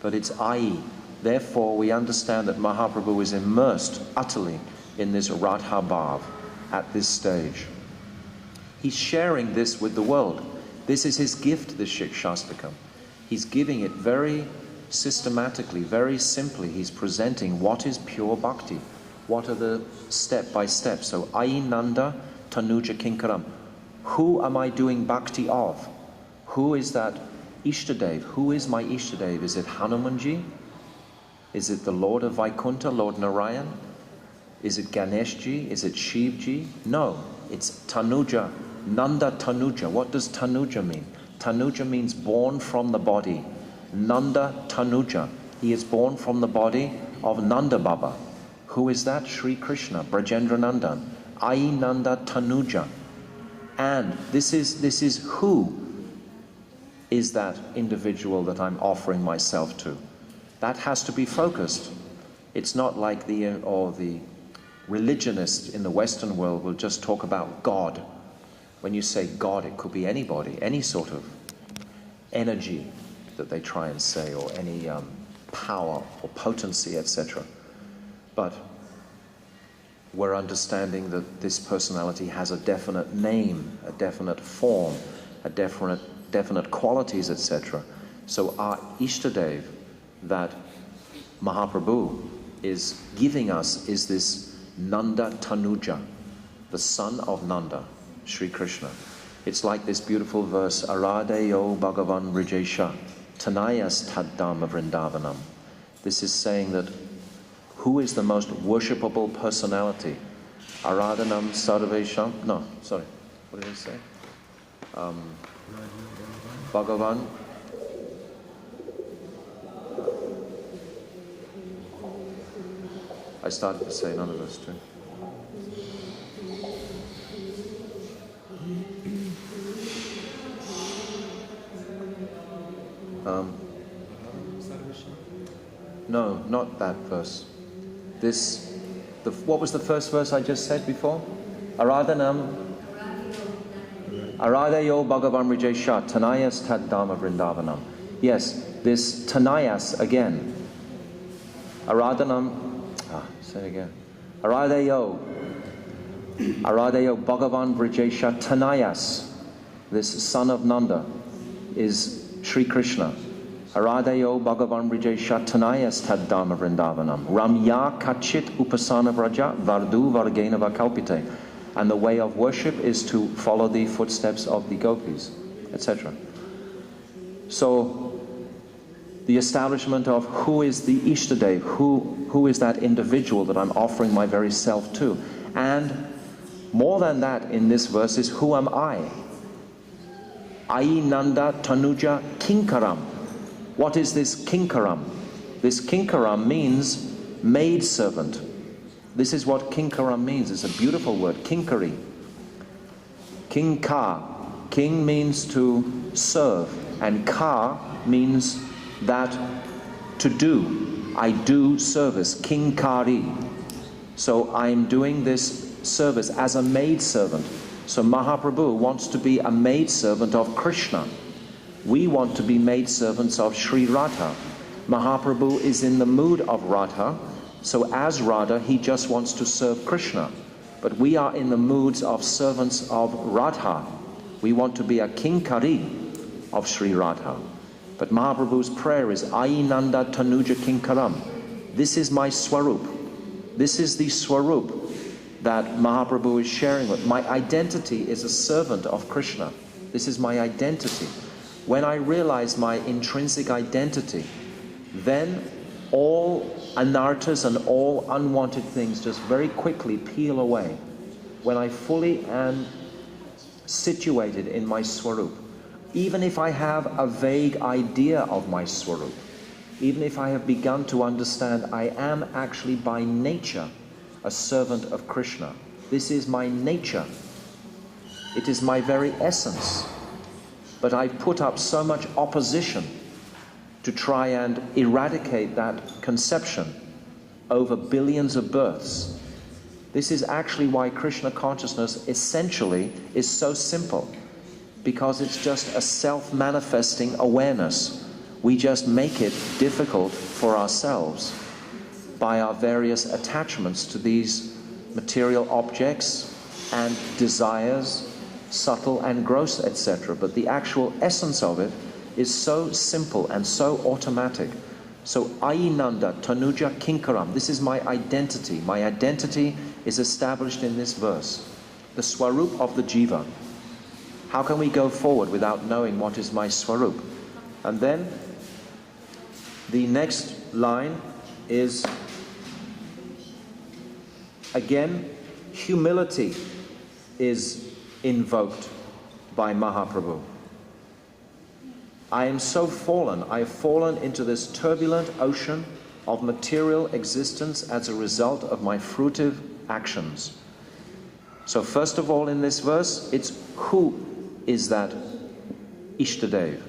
S1: but it's Ayi. Therefore we understand that Mahaprabhu is immersed utterly in this Radha Bhav at this stage. He's sharing this with the world. This is his gift, this Siksastakam. He's giving it very systematically, very simply. He's presenting what is pure bhakti. What are the step by step? So, Ainanda Tanuja Kinkaram. Who am I doing bhakti of? Who is that Ishtadev? Who is my Ishtadev? Is it Hanumanji? Is it the Lord of Vaikuntha, Lord Narayan? Is it Ganeshji? Is it Shivji? No, it's Tanuja, Nanda Tanuja. What does Tanuja mean? Tanuja means born from the body. Nanda Tanuja. He is born from the body of Nanda Baba. Who is that? Sri Krishna, Brajendra Nandan. Ainanda Tanuja. And this is who is that individual that I'm offering myself to. That has to be focused. It's not like the religionists in the Western world will just talk about God. When you say God, it could be anybody, any sort of energy that they try and say, or any power or potency, etc. But we're understanding that this personality has a definite name, a definite form, a definite qualities, etc. So our Ishtadev that Mahaprabhu is giving us is this Nanda Tanuja, the son of Nanda, Sri Krishna. It's like this beautiful verse, Aradeyo Bhagavan Vrijesha, Tanayas Taddama Vrindavanam. This is saying that who is the most worshipable personality? Aradhanam Sarvesham. No, sorry. What did it say? Bhagavan. I started to say none of us too. No, not that verse. What was the first verse I just said before? Aradhanam Aradayo Bhagavan Vrijesha Tanayas Taddama Vrindavanam. Yes, this Tanayas again. Aradhanam, say it again. Aradayo Bhagavan Vrijesha Tanayas. This son of Nanda is Sri Krishna. Aradayo Bhagavan Vrijesha Tanayas Taddama Vrindavanam. Ramya Kachit Upasana Vraja Vardu Vargena Vakalpite. And the way of worship is to follow the footsteps of the gopis, etc. So, the establishment of who is the Ishtadev, who is that individual that I'm offering my very self to. And more than that in this verse is, who am I? Ainanda Tanuja Kinkaram. What is this Kinkaram? This Kinkaram means maidservant. This is what Kinkaram means. It's a beautiful word, Kinkari. Kinka. King means to serve, and ka means that to do. I do service, Kinkari. So I'm doing this service as a maidservant. So Mahaprabhu wants to be a maidservant of Krishna. We want to be maidservants of Sri Radha. Mahaprabhu is in the mood of Radha, so as Radha, he just wants to serve Krishna. But we are in the moods of servants of Radha. We want to be a Kinkari of Sri Radha. But Mahaprabhu's prayer is, Ainanda Tanuja Kinkaram. This is my Swarup. This is the Swarup that Mahaprabhu is sharing with. My identity is a servant of Krishna. This is my identity. When I realize my intrinsic identity, then all anarthas and all unwanted things just very quickly peel away. When I fully am situated in my Swarup, even if I have a vague idea of my Swarup, even if I have begun to understand I am actually by nature a servant of Krishna. This is my nature. It is my very essence. But I've put up so much opposition to try and eradicate that conception over billions of births. This is actually why Krishna consciousness essentially is so simple, because it's just a self-manifesting awareness. We just make it difficult for ourselves by our various attachments to these material objects and desires, subtle and gross, etc. But the actual essence of it is so simple and so automatic. So Ayinanda Tanuja Kinkaram, this is my identity. My identity is established in this verse. The swarup of the jiva. How can we go forward without knowing what is my swarup? And then the next line is, again, humility is invoked by Mahaprabhu. I am so fallen. I have fallen into this turbulent ocean of material existence as a result of my fruitive actions. So first of all in this verse, it's who is that Ishtadev?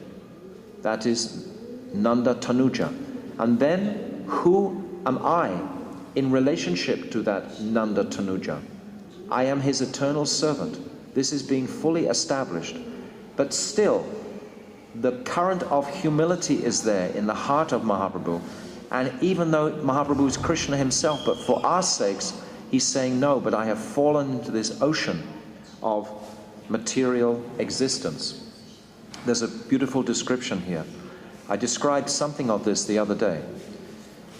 S1: That is Nanda Tanuja. And then who am I in relationship to that Nanda Tanuja? I am his eternal servant. This is being fully established. But still, the current of humility is there in the heart of Mahaprabhu. And even though Mahaprabhu is Krishna himself, but for our sakes, he's saying, no, but I have fallen into this ocean of material existence. There's a beautiful description here. I described something of this the other day.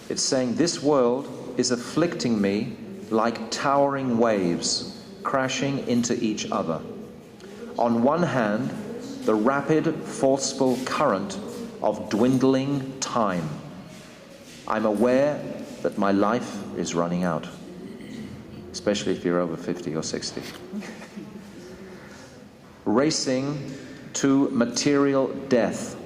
S1: It's saying, this world is afflicting me like towering waves crashing into each other. On one hand, the rapid, forceful current of dwindling time. I'm aware that my life is running out, especially if you're over 50 or 60. Racing to material death.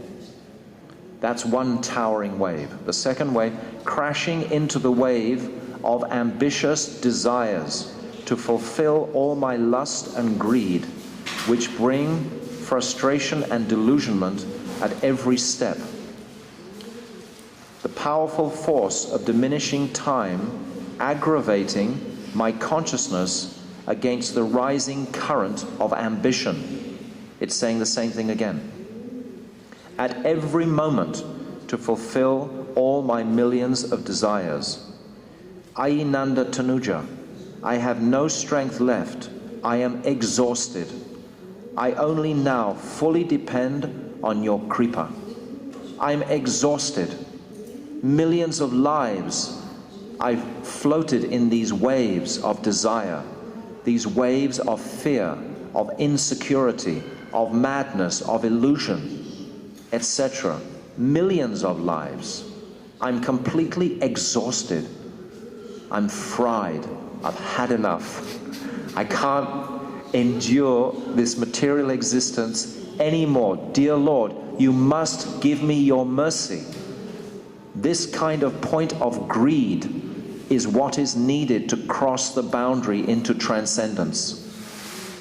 S1: That's one towering wave. The second wave, crashing into the wave of ambitious desires to fulfill all my lust and greed, which bring frustration and delusionment at every step. The powerful force of diminishing time aggravating my consciousness against the rising current of ambition. It's saying the same thing again. At every moment to fulfill all my millions of desires. Ayinanda Tanuja, I have no strength left. I am exhausted. I only now fully depend on your kripa. I'm exhausted. Millions of lives I've floated in these waves of desire, these waves of fear, of insecurity, of madness, of illusion, etc. Millions of lives. I'm completely exhausted. I'm fried. I've had enough. I can't endure this material existence anymore. Dear Lord, you must give me your mercy. This kind of point of greed is what is needed to cross the boundary into transcendence.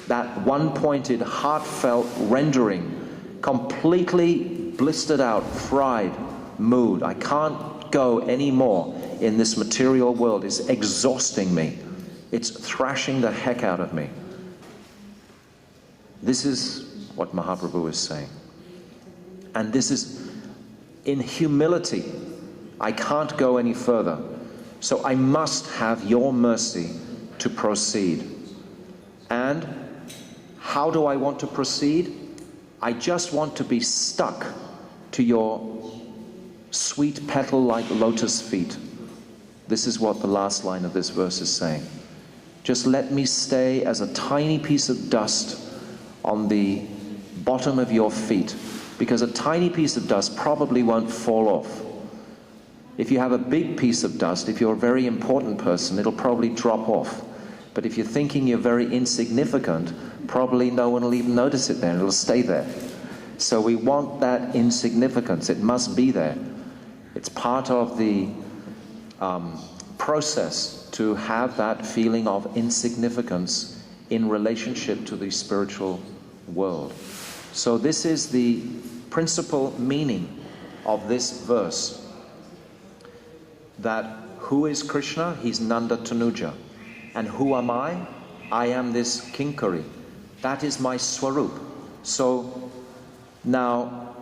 S1: That one-pointed, heartfelt rendering, completely blistered out, fried mood. I can't go anymore in this material world. It's exhausting me. It's thrashing the heck out of me. This is what Mahaprabhu is saying. And this is in humility. I can't go any further. So I must have your mercy to proceed. And how do I want to proceed? I just want to be stuck to your sweet petal-like lotus feet. This is what the last line of this verse is saying. Just let me stay as a tiny piece of dust on the bottom of your feet, because a tiny piece of dust probably won't fall off. If you have a big piece of dust, if you're a very important person, it'll probably drop off. But if you're thinking you're very insignificant, probably no one will even notice it there, it'll stay there. So we want that insignificance, it must be there. It's part of the process to have that feeling of insignificance in relationship to the spiritual world. So this is the principal meaning of this verse. That who is Krishna? He's Nanda Tanuja. And who am I? I am this Kinkari. That is my swarup. So now,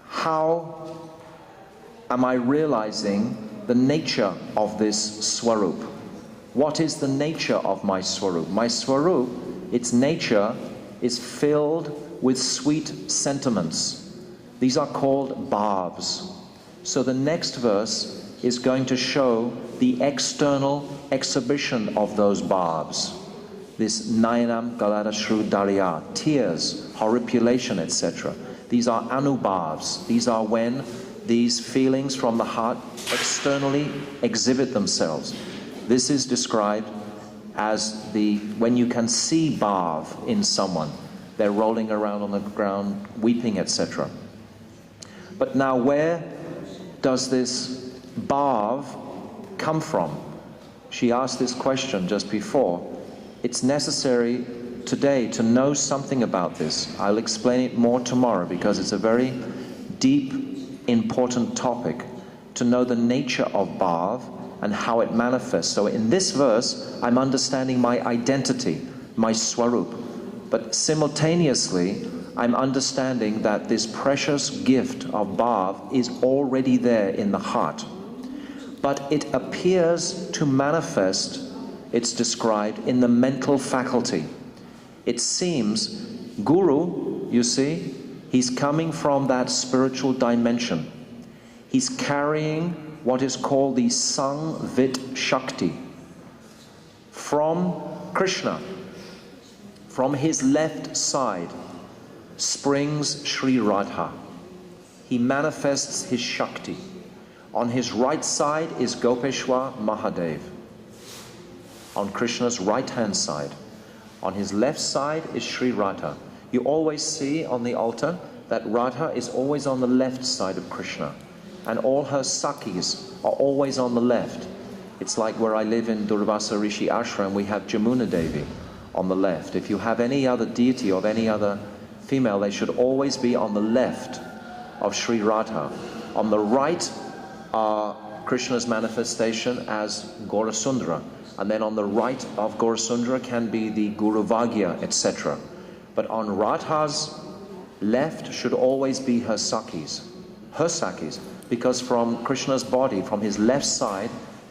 S1: how am I realizing the nature of this swarup? What is the nature of my swarup? My swarup, its nature is filled with sweet sentiments. These are called bhavs. So the next verse is going to show the external exhibition of those bhavs. This nayanam galadashru darya, tears, horripilation, etc. These are anubhavs. These are when these feelings from the heart externally exhibit themselves. This is described as when you can see bhav in someone. They're rolling around on the ground, weeping, etc. But now where does this bhav come from? She asked this question just before. It's necessary today to know something about this. I'll explain it more tomorrow because it's a very deep, important topic to know the nature of bhav and how it manifests. So in this verse, I'm understanding my identity, my svarupa. But simultaneously, I'm understanding that this precious gift of bhav is already there in the heart. But it appears to manifest, it's described, in the mental faculty. It seems Guru, you see, he's coming from that spiritual dimension. He's carrying what is called the Sangvit Shakti from Krishna. From his left side springs Sri Radha. He manifests his Shakti. On his right side is Gopeshwar Mahadev. On Krishna's right-hand side. On his left side is Sri Radha. You always see on the altar that Radha is always on the left side of Krishna. And all her Sakhis are always on the left. It's like where I live in Durvasa Rishi Ashram, we have Jamuna Devi on the left. If you have any other deity of any other female, they should always be on the left of Sri Radha. On the right are Krishna's manifestation as Gaurasundara. And then on the right of Gaurasundara can be the Guru Vagya, etc. But on Radha's left should always be her Sakhis. Her Sakhis. Because from Krishna's body, from his left side,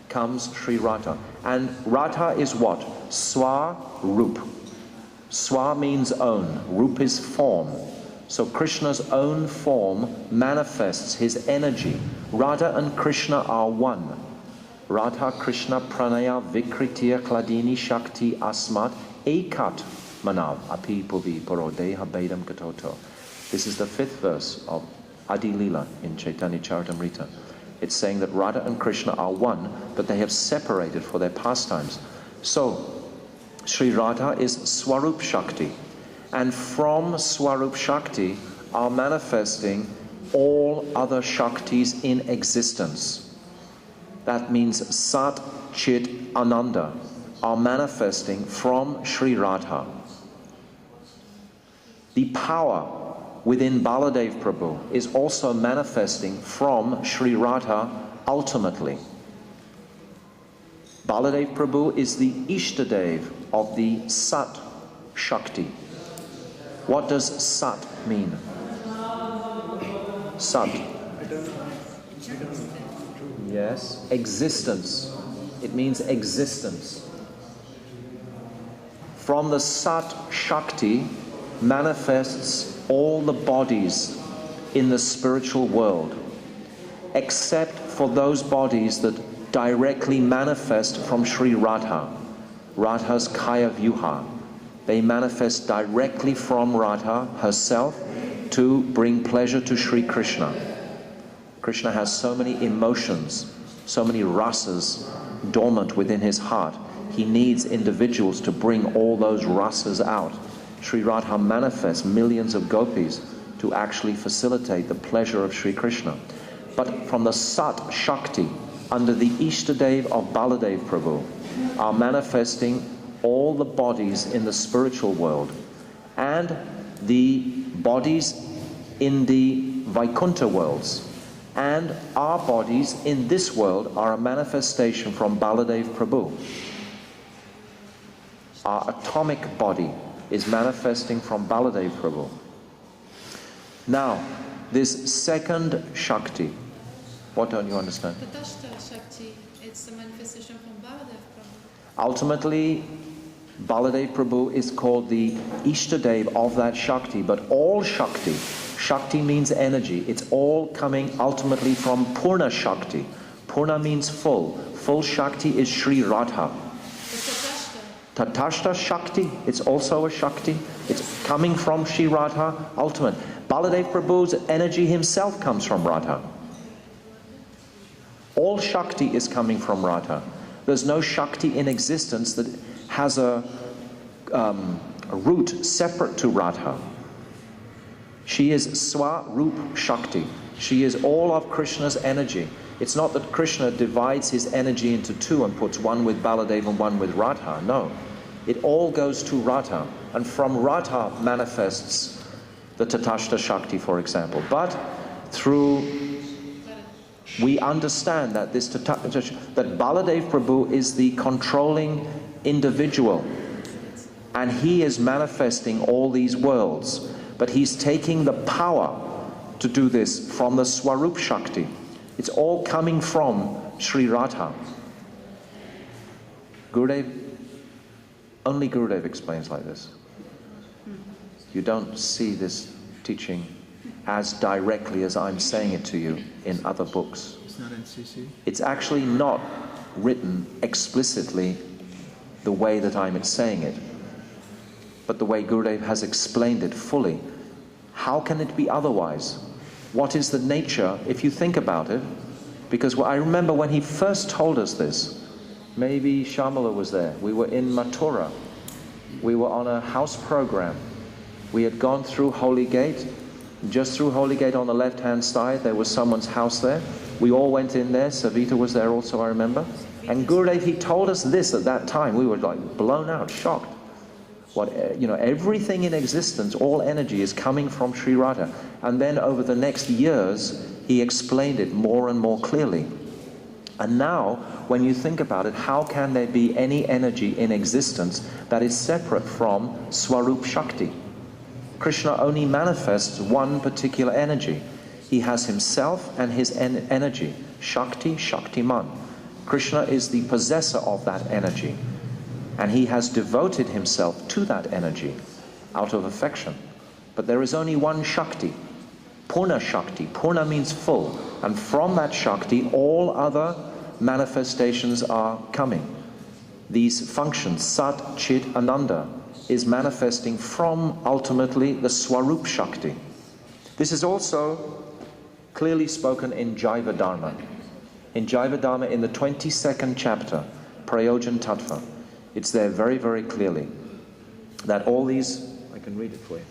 S1: comes Sri Radha. And Radha is what? Svarupa. Swa means own. Rup is form. So Krishna's own form manifests his energy. Radha and Krishna are one. Radha Krishna Pranaya Vikritya Kladini Shakti Asmat Ekat Manav Api Puvi Porodeha Bedam Katoto. This is the 5th verse of Adi Lila in Chaitanya Charitamrita. It's saying that Radha and Krishna are one, but they have separated for their pastimes. So, Sri Radha is Swarup Shakti. And from Swarup Shakti are manifesting all other Shaktis in existence. That means Sat, Chit, Ananda are manifesting from Sri Radha. The power within Baladev Prabhu is also manifesting from Sri Radha ultimately. Baladev Prabhu is the Ishtadev of the Sat Shakti. What does Sat mean? Sat. Yes, existence. It means existence. From the Sat Shakti manifests all the bodies in the spiritual world, except for those bodies that directly manifest from Sri Radha, Radha's Kaya Vyuha. They manifest directly from Radha herself to bring pleasure to Sri Krishna. Krishna has so many emotions, so many rasas dormant within his heart. He needs individuals to bring all those rasas out. Sri Radha manifests millions of gopis to actually facilitate the pleasure of Sri Krishna. But from the Sat Shakti, under the Ishtadev of Baladev Prabhu, are manifesting all the bodies in the spiritual world and the bodies in the Vaikuntha worlds. And our bodies in this world are a manifestation from Baladev Prabhu. Our atomic body is manifesting from Baladev Prabhu. Now, this second Shakti, what don't you understand?
S7: Tatashta Shakti, it's a manifestation from Baladev Prabhu.
S1: Ultimately, Baladev Prabhu is called the Ishtadev of that Shakti, but all Shakti, Shakti means energy, it's all coming ultimately from Purna Shakti. Purna means full. Full Shakti is Sri Radha. Tatashta Shakti, it's also a Shakti. It's coming from Sri Radha, ultimate. Baladev Prabhu's energy himself comes from Radha. All Shakti is coming from Radha. There's no Shakti in existence that has a root separate to Radha. She is Svarupa Shakti. She is all of Krishna's energy. It's not that Krishna divides his energy into two and puts one with Baladev and one with Radha. No. It all goes to Radha. And from Radha manifests the Tatashta Shakti, for example. But we understand that that Baladev Prabhu is the controlling individual. And he is manifesting all these worlds. But he's taking the power to do this from the Swarup Shakti. It's all coming from Sri Radha. Only Gurudev explains like this. You don't see this teaching as directly as I'm saying it to you in other books.
S4: It's not in CC?
S1: It's actually not written explicitly the way that I'm saying it, but the way Gurudev has explained it fully. How can it be otherwise? What is the nature, if you think about it? Because I remember when he first told us this, maybe Shamala was there. We were in Mathura. We were on a house program. We had gone through Holy Gate. Just through Holy Gate on the left-hand side, there was someone's house there. We all went in there. Savita was there also, I remember. And Gurudev, he told us this at that time. We were like blown out, shocked. Everything in existence, all energy is coming from Sri Radha. And then over the next years, he explained it more and more clearly. And now, when you think about it, how can there be any energy in existence that is separate from Swarup Shakti? Krishna only manifests one particular energy. He has himself and his energy. Shakti, Shaktiman. Krishna is the possessor of that energy. And he has devoted himself to that energy out of affection. But there is only one Shakti, Purna Shakti. Purna means full. And from that Shakti, all other manifestations are coming. These functions, Sat, Chit, Ananda, is manifesting from, ultimately, the Swarup Shakti. This is also clearly spoken in Jaiva Dharma. In Jaiva Dharma, in the 22nd chapter, Prayojan Tattva, it's there very, very clearly that all these, I can read it for you,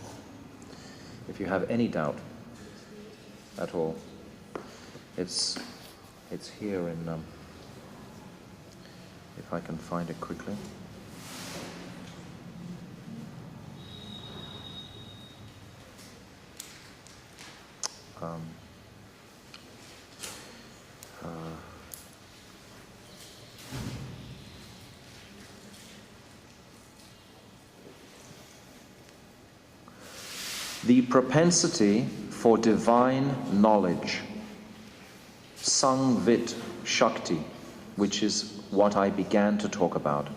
S1: if you have any doubt at all. It's here in, if I can find it quickly. The propensity for divine knowledge, Sangvit Shakti, which is what I began to talk about,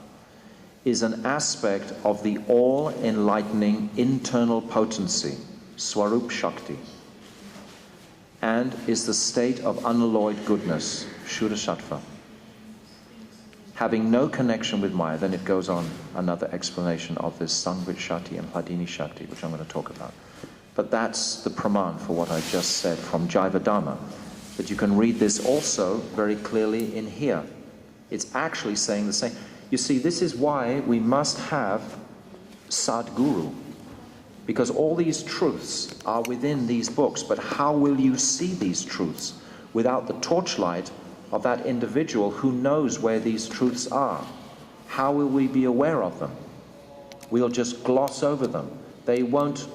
S1: is an aspect of the all-enlightening internal potency, Swarup Shakti, and is the state of unalloyed goodness, Shuddha Sattva. Having no connection with Maya, then it goes on another explanation of this Sangvit Shakti and Hladini Shakti, which I'm going to talk about. But that's the praman for what I just said from Jaiva Dharma. That you can read this also very clearly in here. It's actually saying the same. You see, this is why we must have Sadguru. Because all these truths are within these books. But how will you see these truths without the torchlight of that individual who knows where these truths are? How will we be aware of them? We'll just gloss over them. They won't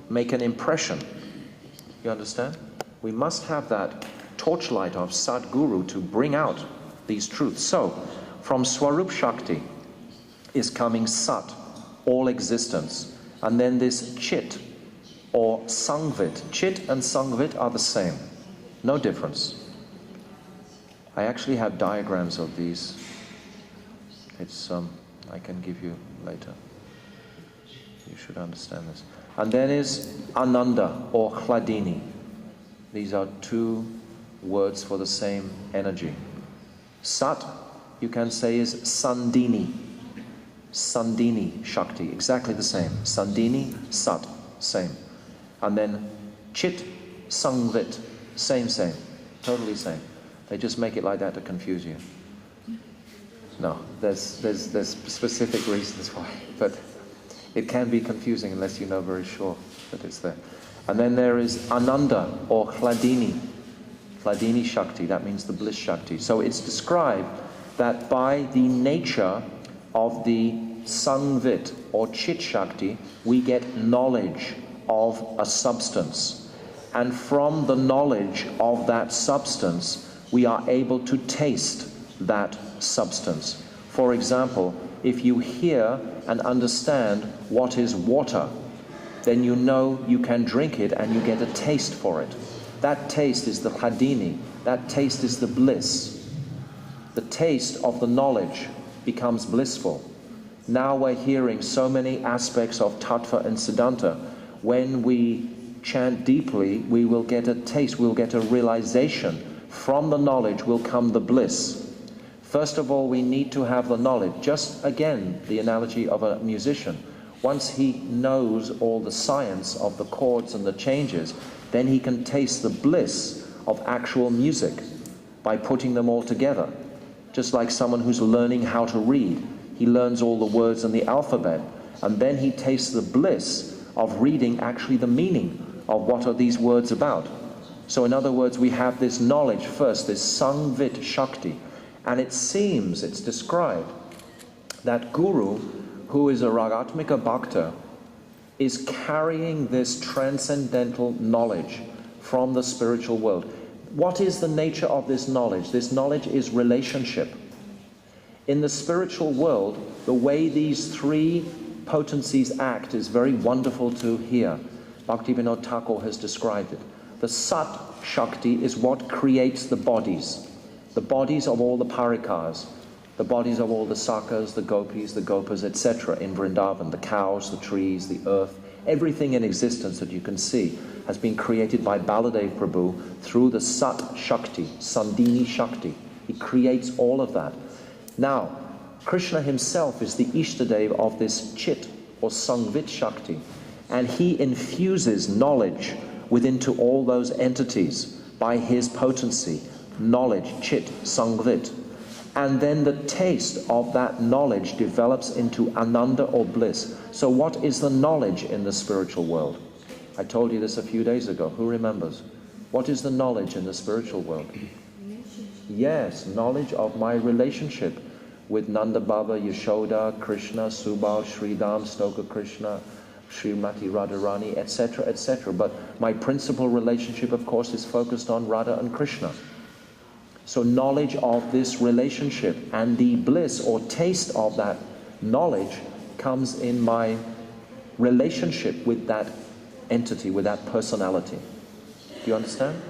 S1: make an impression. You understand? We must have that torchlight of Sadguru to bring out these truths. So, from Swarup Shakti is coming Sat, all existence. And then this Chit, or Sangvit. Chit and Sangvit are the same. No difference. I actually have diagrams of these. It's, I can give you later. You should understand this. And then is Ananda or Hladini. These are two words for the same energy. Sat, you can say, is Sandini. Sandini Shakti, exactly the same. Sandini, Sat, same. And then Chit, Sangvit, same, totally same. They just make it like that to confuse you. No, there's specific reasons why, but it can be confusing unless you know very sure that it's there. And then there is Ananda or Hladini. Hladini Shakti, that means the bliss Shakti. So it's described that by the nature of the Sangvit or Chit Shakti, we get knowledge of a substance. And from the knowledge of that substance, we are able to taste that substance. For example, if you hear and understand what is water, then you know you can drink it and you get a taste for it. That taste is the Hladini, that taste is the bliss. The taste of the knowledge becomes blissful. Now we're hearing so many aspects of Tattva and Siddhanta. When we chant deeply, we will get a taste, we'll get a realization. From the knowledge will come the bliss. First of all, we need to have the knowledge. Just again, the analogy of a musician. Once he knows all the science of the chords and the changes, then he can taste the bliss of actual music by putting them all together. Just like someone who's learning how to read. He learns all the words in the alphabet, and then he tastes the bliss of reading actually the meaning of what are these words about. So in other words, we have this knowledge first, this Sangvit Shakti. And it seems, it's described, that Guru, who is a Ragatmika Bhakta, is carrying this transcendental knowledge from the spiritual world. What is the nature of this knowledge? This knowledge is relationship. In the spiritual world, the way these three potencies act is very wonderful to hear. Bhaktivedanta Thakur has described it. The Sat Shakti is what creates the bodies of all the parikars, the bodies of all the sakas, the gopis, the gopas, etc. in Vrindavan, the cows, the trees, the earth, everything in existence that you can see has been created by Baladev Prabhu through the Sat Shakti, Sandini Shakti. He creates all of that. Now, Krishna himself is the Ishtadev of this Chit or Sangvit Shakti, and he infuses knowledge within to all those entities by his potency, knowledge, Chit, Sangvit. And then the taste of that knowledge develops into Ananda or bliss. So what is the knowledge in the spiritual world? I told you this a few days ago. Who remembers? What is the knowledge in the spiritual world? Yes, knowledge of my relationship with Nanda Baba, Yashoda, Krishna, Subal, Sridham, Stoka Krishna, Srimati Radharani, etc., etc. But my principal relationship, of course, is focused on Radha and Krishna. So knowledge of this relationship and the bliss or taste of that knowledge comes in my relationship with that entity, with that personality. Do you understand?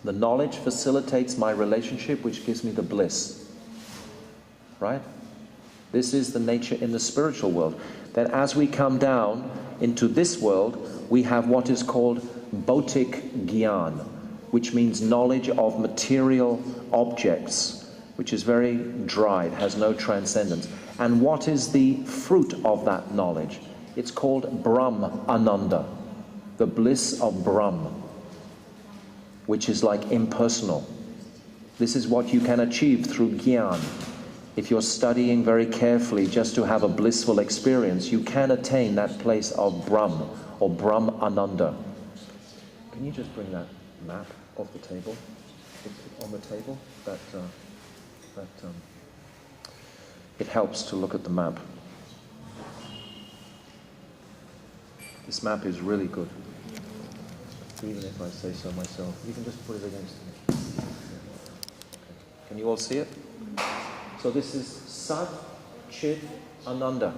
S1: The knowledge facilitates my relationship, which gives me the bliss. Right? This is the nature in the spiritual world. Then as we come down into this world, we have what is called Bhautik Gyan, which means knowledge of material objects, which is very dry, it has no transcendence. And what is the fruit of that knowledge? It's called Brahm Ananda, the bliss of Brahm, which is like impersonal. This is what you can achieve through Gyan. If you're studying very carefully just to have a blissful experience, you can attain that place of Brahm or Brahm Ananda. Can you just bring that map off the table? It's on the table. It helps to look at the map. This map is really good. Even if I say so myself. You can just put it against me. Okay. Can you all see it? So this is Sat, Chit, Ananda.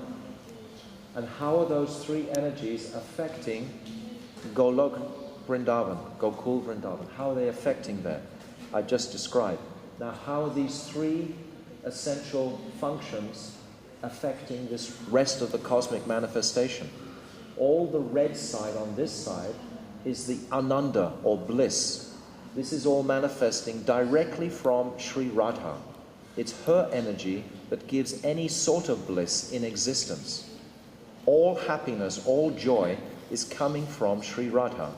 S1: And how are those three energies affecting Golok Vrindavan, Gokul Vrindavan? How are they affecting that? I've just described. Now how are these three essential functions affecting this rest of the cosmic manifestation. All the red side on this side is the ananda or bliss. This is all manifesting directly from Sri Radha. It's her energy that gives any sort of bliss in existence. All happiness, all joy is coming from Sri Radha.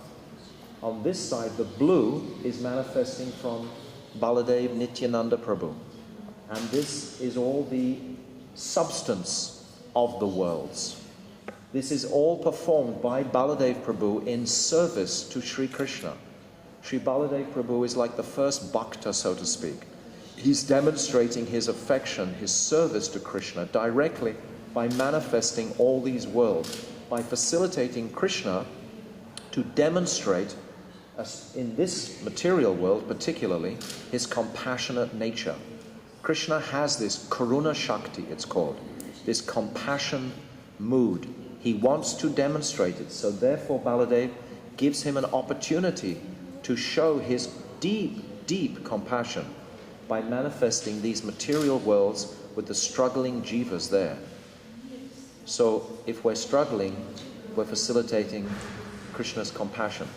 S1: On this side, the blue is manifesting from Baladev Nityananda Prabhu. And this is all the substance of the worlds. This is all performed by Baladev Prabhu in service to Sri Krishna. Sri Baladev Prabhu is like the first bhakta, so to speak. He's demonstrating his affection, his service to Krishna directly by manifesting all these worlds, by facilitating Krishna to demonstrate, in this material world particularly, his compassionate nature. Krishna has this Karuna Shakti, it's called, this compassion mood. He wants to demonstrate it, so therefore Baladev gives him an opportunity to show his deep, deep compassion by manifesting these material worlds with the struggling jivas there. So if we're struggling, we're facilitating Krishna's compassion.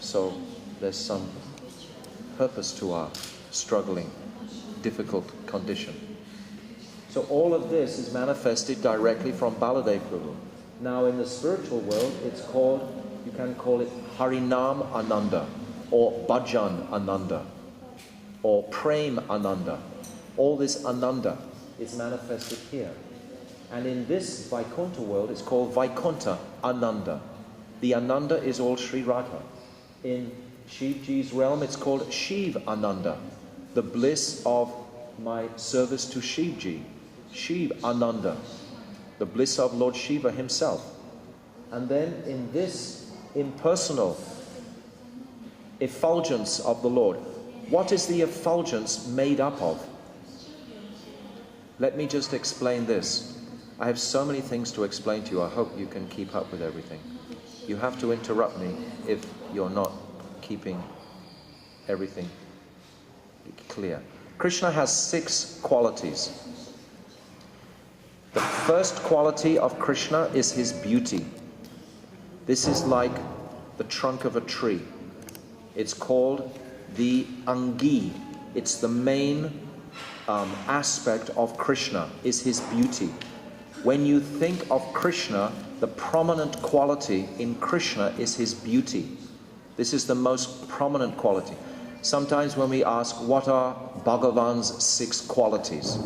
S1: So there's some purpose to our struggling, difficult condition. So all of this is manifested directly from Baladev Prabhu. Now in the spiritual world, it's called, you can call it Harinam Ananda, or Bhajan Ananda, or Prem Ananda. All this Ananda is manifested here. And in this Vaikuntha world, it's called Vaikuntha Ananda. The Ananda is all Sri Radha. In Shivji's realm, it's called Shiv Ananda, the bliss of my service to Shivji. Shiv Ananda, the bliss of Lord Shiva himself. And then in this impersonal effulgence of the Lord, what is the effulgence made up of? Let me just explain this. I have so many things to explain to you. I hope you can keep up with everything. You have to interrupt me if you're not keeping everything clear. Krishna has 6 qualities. The first quality of Krishna is his beauty. This is like the trunk of a tree. It's called the Angi. It's the main aspect of Krishna, is his beauty. When you think of Krishna, the prominent quality in Krishna is his beauty. This is the most prominent quality. Sometimes when we ask, what are Bhagavan's 6 qualities?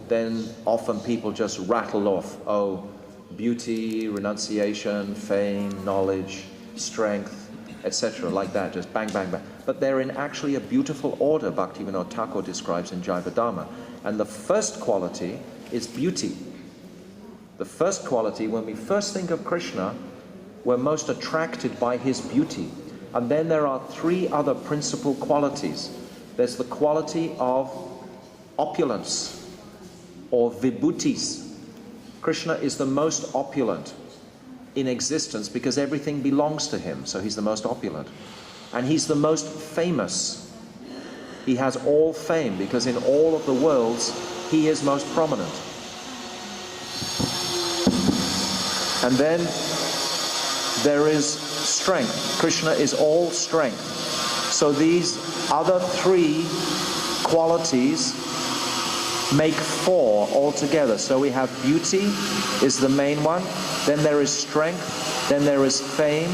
S1: Then often people just rattle off, oh, beauty, renunciation, fame, knowledge, strength, etc., like that, just bang, bang, bang. But they're in actually a beautiful order, Bhaktivedanta Thakur describes in Jivadharma. And the first quality is beauty. The first quality, when we first think of Krishna, we're most attracted by his beauty. And then there are 3 other principal qualities. There's the quality of opulence, or vibhutis. Krishna is the most opulent in existence because everything belongs to him, so he's the most opulent. And he's the most famous. He has all fame because in all of the worlds, he is most prominent. And then there is strength. Krishna is all strength. So these other 3 qualities make 4 altogether. So we have beauty is the main one, then there is strength, then there is fame,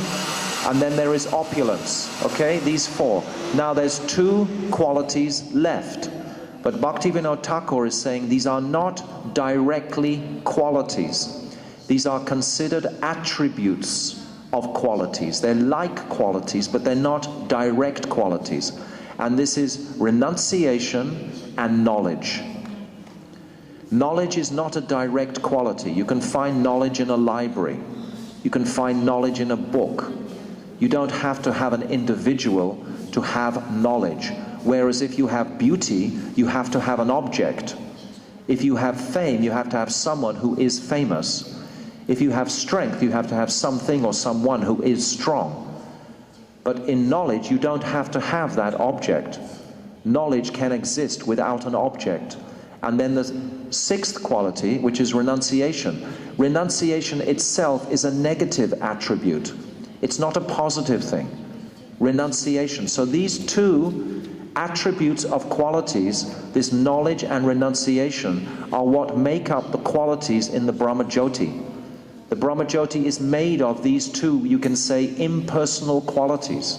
S1: and then there is opulence. Okay, these 4. Now there's 2 qualities left. But Bhaktivedanta Thakur is saying these are not directly qualities. These are considered attributes of qualities. They're like qualities, but they're not direct qualities. And this is renunciation and knowledge. Knowledge is not a direct quality. You can find knowledge in a library. You can find knowledge in a book. You don't have to have an individual to have knowledge. Whereas if you have beauty, you have to have an object. If you have fame, you have to have someone who is famous. If you have strength, you have to have something or someone who is strong. But in knowledge, you don't have to have that object. Knowledge can exist without an object. And then the sixth quality, which is renunciation. Renunciation itself is a negative attribute. It's not a positive thing. Renunciation. So these two attributes of qualities, this knowledge and renunciation, are what make up the qualities in the Brahmajyoti. The Brahmajyoti is made of these two, you can say, impersonal qualities.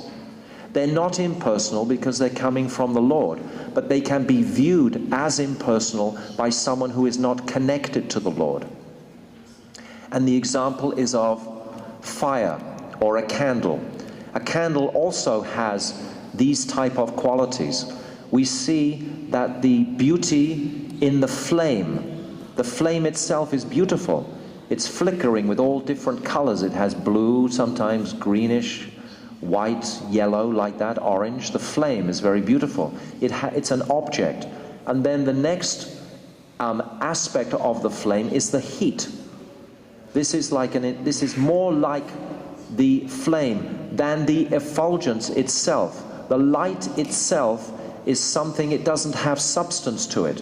S1: They're not impersonal because they're coming from the Lord, but they can be viewed as impersonal by someone who is not connected to the Lord. And the example is of fire or a candle. A candle also has these type of qualities. We see that the beauty in the flame itself is beautiful. It's flickering with all different colors. It has blue, sometimes greenish, white, yellow, like that, orange. The flame is very beautiful. It's an object. And then the next aspect of the flame is the heat. This is more like the flame than the effulgence itself. The light itself is something, it doesn't have substance to it.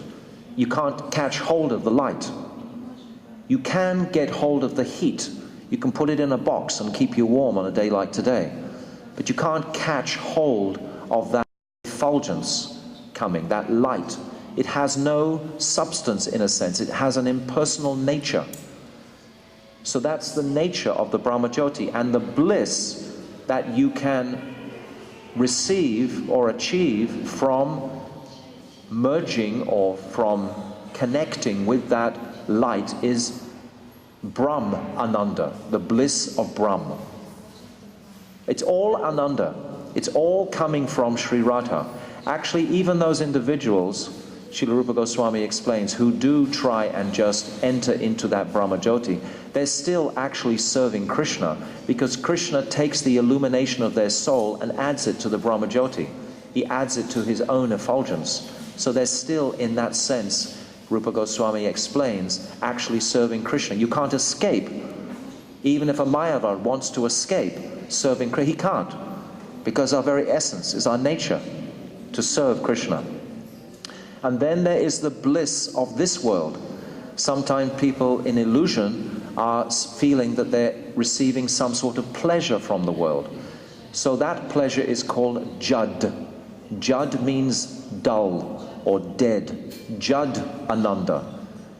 S1: You can't catch hold of the light. You can get hold of the heat. You can put it in a box and keep you warm on a day like today. But you can't catch hold of that effulgence coming, that light. It has no substance in a sense. It has an impersonal nature. So that's the nature of the Brahmajyoti, and the bliss that you can receive or achieve from merging or from connecting with that light is Brahm Ananda, the bliss of Brahma. It's all Ananda. It's all coming from Sri Radha. Actually, even those individuals, Srila Rupa Goswami explains, who do try and just enter into that Brahmajyoti, they're still actually serving Krishna, because Krishna takes the illumination of their soul and adds it to the Brahmajyoti. He adds it to his own effulgence. So they're still, in that sense, Rupa Goswami explains, actually serving Krishna. You can't escape. Even if a Mayavad wants to escape serving Krishna, he can't, because our very essence is our nature to serve Krishna. And then there is the bliss of this world. Sometimes people in illusion are feeling that they're receiving some sort of pleasure from the world. So that pleasure is called Jad. Jad means dull or dead. Jad Ananda.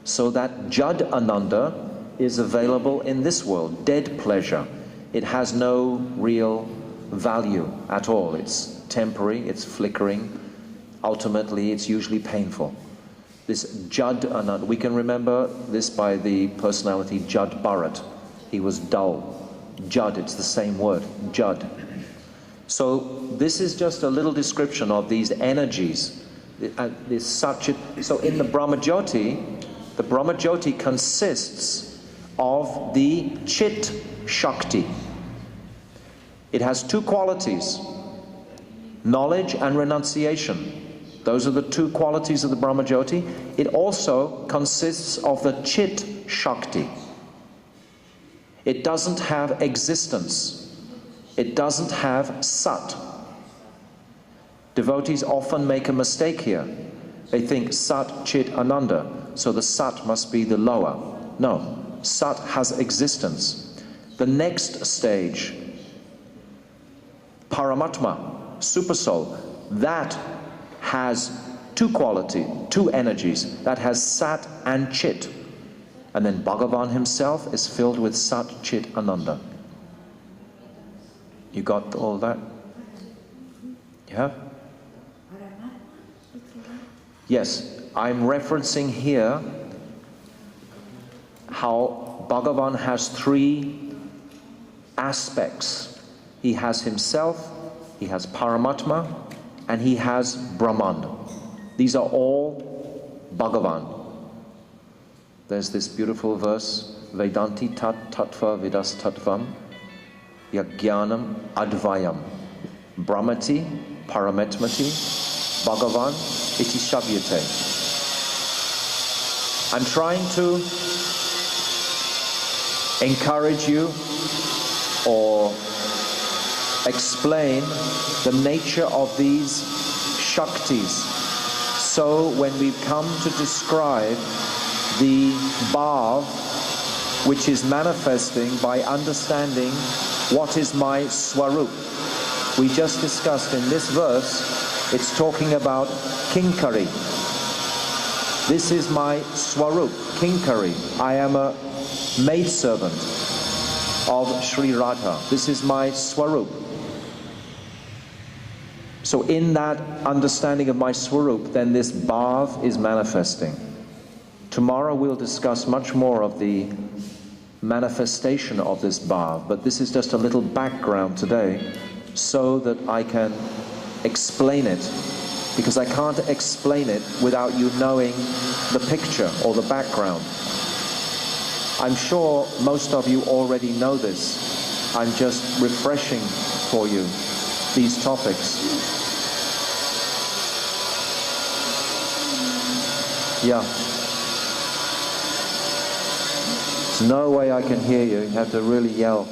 S1: So that Jad Ananda is available in this world, dead pleasure. It has no real value at all. It's temporary, it's flickering. Ultimately, it's usually painful. This Jad Ananda, we can remember this by the personality Jad Bharat. He was dull. Jad, it's the same word, Jad. So this is just a little description of these energies. So in the Brahmajyoti consists of the Chit Shakti. It has two qualities, knowledge and renunciation. Those are the two qualities of the Brahmajyoti. It also consists of the Chit Shakti. It doesn't have existence. It doesn't have Sat. Devotees often make a mistake here. They think Sat, Chit, Ananda, so the Sat must be the lower. No, Sat has existence. The next stage, Paramatma, Supersoul, that has two qualities, two energies, that has Sat and Chit. And then Bhagavan himself is filled with Sat, Chit, Ananda. You got all that? You have? Yes, I'm referencing here how Bhagavan has three aspects. He has himself, he has Paramatma, and he has Brahman. These are all Bhagavan. There's this beautiful verse, Vedanti tat tattva vidas tattvam yajnanam advayam brahmati paramatmati Bhagavan iti shabyate. I'm trying to encourage you or explain the nature of these Shaktis, So when we come to describe the Bhav, which is manifesting by understanding what is my Swarup. We just discussed in this verse, it's talking about Kinkari. This is my Swarup, Kinkari. I am a maidservant of Sri Radha. This is my Swarup. So in that understanding of my Swarup, then this Bhav is manifesting. Tomorrow we'll discuss much more of the manifestation of this Bhav, but this is just a little background today so that I can explain it, because I can't explain it without you knowing the picture or the background. I'm sure most of you already know this. I'm just refreshing for you these topics. Yeah. There's no way I can hear you. You have to really yell.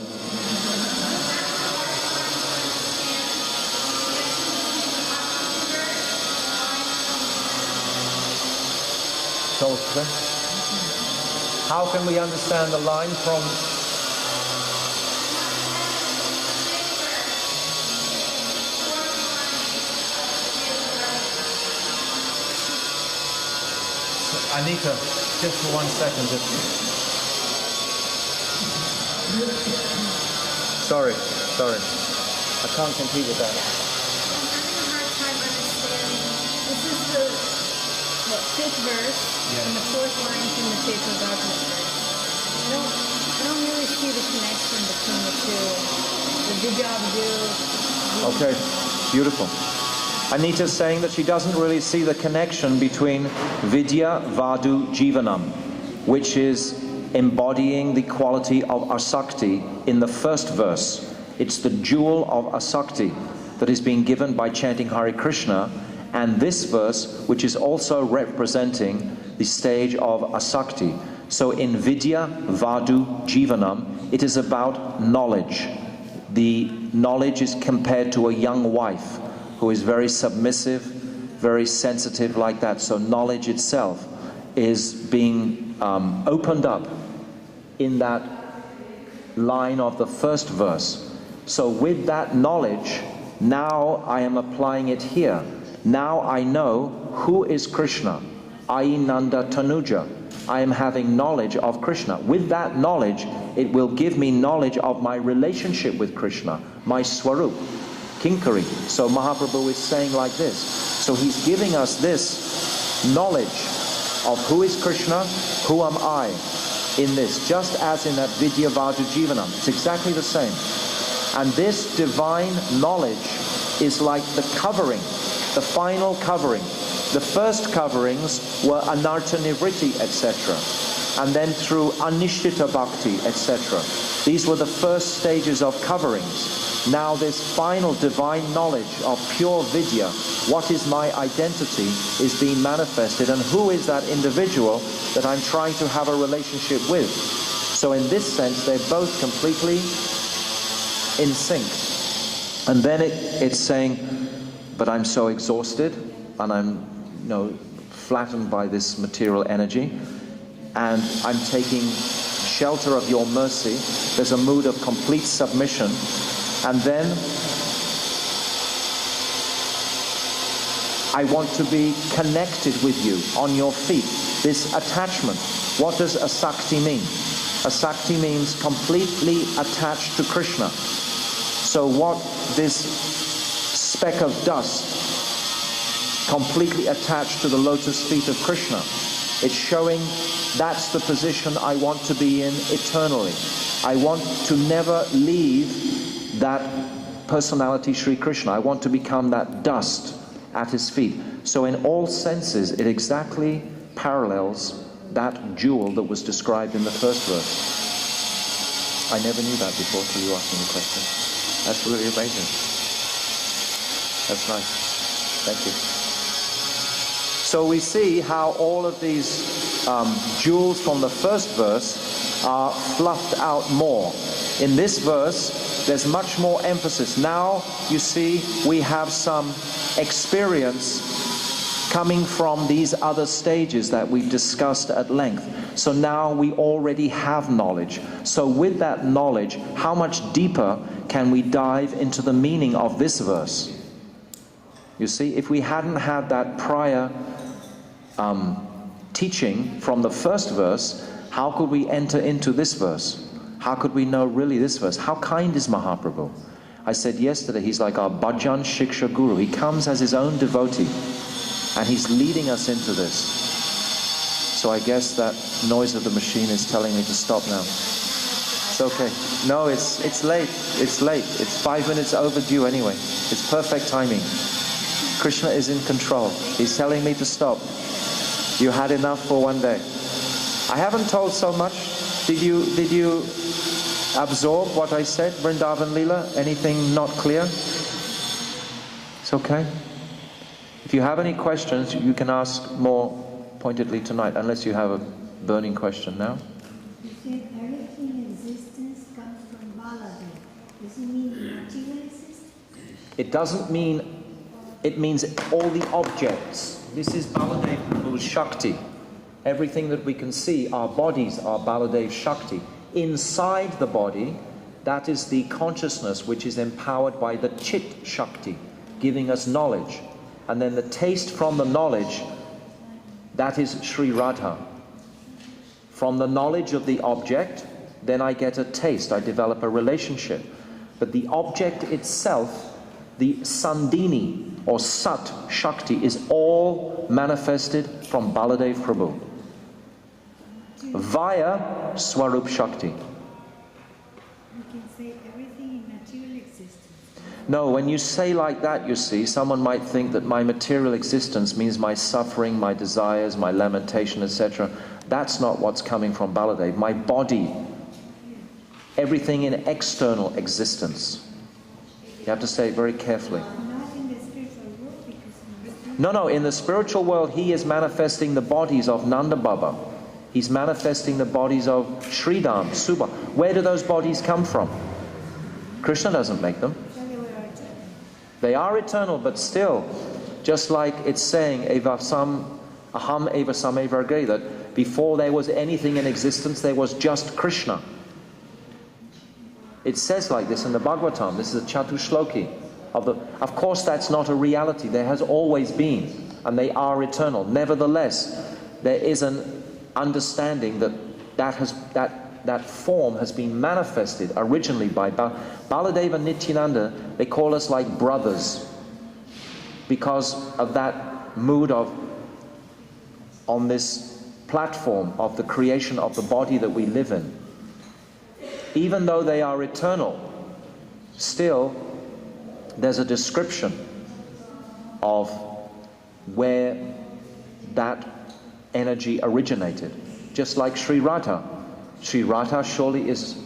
S1: How can we understand the line from... Anita, just for 1 second. Sorry. I can't compete with that.
S6: I'm having a hard time understanding. This is the fifth verse and the fourth line from the Chaitanya Bhagavat verse. I don't really see the connection between the two. The Vijabdu.
S1: Okay, beautiful. Anita's saying that she doesn't really see the connection between Vidya, Vadu, Jivanam, which is embodying the quality of Asakti in the first verse. It's the jewel of Asakti that is being given by chanting Hare Krishna, and this verse, which is also representing the stage of Asakti. So in Vidya, Vadu, Jivanam, it is about knowledge. The knowledge is compared to a young wife who is very submissive, very sensitive like that. So knowledge itself is being opened up in that line of the first verse. So with that knowledge, now I am applying it here. Now I know who is Krishna, i.e. Nanda Tanuja. I am having knowledge of Krishna. With that knowledge, it will give me knowledge of my relationship with Krishna, my Swarup, Kinkari. So Mahaprabhu is saying like this. So he's giving us this knowledge of who is Krishna, who am I in this, just as in that Vidya Vadu Jivanam. It's exactly the same. And this divine knowledge is like the covering, the final covering. The first coverings were Anartha Nivritti, etc. And then through Anishtita Bhakti, etc. These were the first stages of coverings. Now this final divine knowledge of pure Vidya, what is my identity, is being manifested, and who is that individual that I'm trying to have a relationship with. So in this sense, they're both completely in sync. And then it's saying, but I'm so exhausted, and I'm flattened by this material energy, and I'm taking shelter of your mercy. There's a mood of complete submission. And then I want to be connected with you on your feet. This attachment. What does asakti mean? Asakti means completely attached to Krishna. So what this speck of dust, completely attached to the lotus feet of Krishna, it's showing that's the position I want to be in eternally. I want to never leave that personality Sri Krishna. I want to become that dust at his feet. So in all senses, it exactly parallels that jewel that was described in the first verse. I never knew that before till you asked me the question. That's really amazing. That's nice. Thank you. So we see how all of these jewels from the first verse are fluffed out more. In this verse, there's much more emphasis. Now, you see, we have some experience coming from these other stages that we've discussed at length. So now we already have knowledge. So with that knowledge, how much deeper can we dive into the meaning of this verse? You see, if we hadn't had that prior teaching from the first verse, how could we enter into this verse? How could we know really this verse? How kind is Mahaprabhu? I said yesterday, he's like our Bhajan Shiksha Guru. He comes as his own devotee, and he's leading us into this. So I guess that noise of the machine is telling me to stop now. It's okay. No, it's late. It's late. It's 5 minutes overdue anyway. It's perfect timing. Krishna is in control. He's telling me to stop. You had enough for one day. I haven't told so much. Did you absorb what I said? Vrindavan Leela? Anything not clear? It's okay. If you have any questions, you can ask more pointedly tonight, unless you have a burning question now.
S6: You said everything in existence comes from Baladev. Does it mean material existence?
S1: It doesn't mean, it means all the objects. This is Baladev Prabhu's Shakti. Everything that we can see, our bodies are Baladev's Shakti. Inside the body, that is the consciousness which is empowered by the Chit Shakti, giving us knowledge. And then the taste from the knowledge, that is Sri Radha. From the knowledge of the object, then I get a taste, I develop a relationship. But the object itself, the Sandini or Sat Shakti, is all manifested from Baladev Prabhu via Swarup Shakti.
S6: You can say everything in material existence.
S1: No, when you say like that, you see, someone might think that my material existence means my suffering, my desires, my lamentation, etc. That's not what's coming from Baladev. My body, everything in external existence. You have to say it very carefully.
S6: Not in the spiritual world, because
S1: No, in the spiritual world, he is manifesting the bodies of Nanda Baba. He's manifesting the bodies of Sridham, Subha. Where do those bodies come from? Krishna doesn't make them. They are eternal, but still, just like it's saying, aham eva samevarge, that before there was anything in existence, there was just Krishna. It says like this in the Bhagavatam. This is a Chatushloki. Of course, that's not a reality. There has always been, and they are eternal. Nevertheless, there is an understanding that form has been manifested originally by Baladeva and Nityananda. They call us like brothers because of that mood of, on this platform of the creation of the body that we live in. Even though they are eternal, still there's a description of where that energy originated. Just like Sri Radha. Sri Radha surely is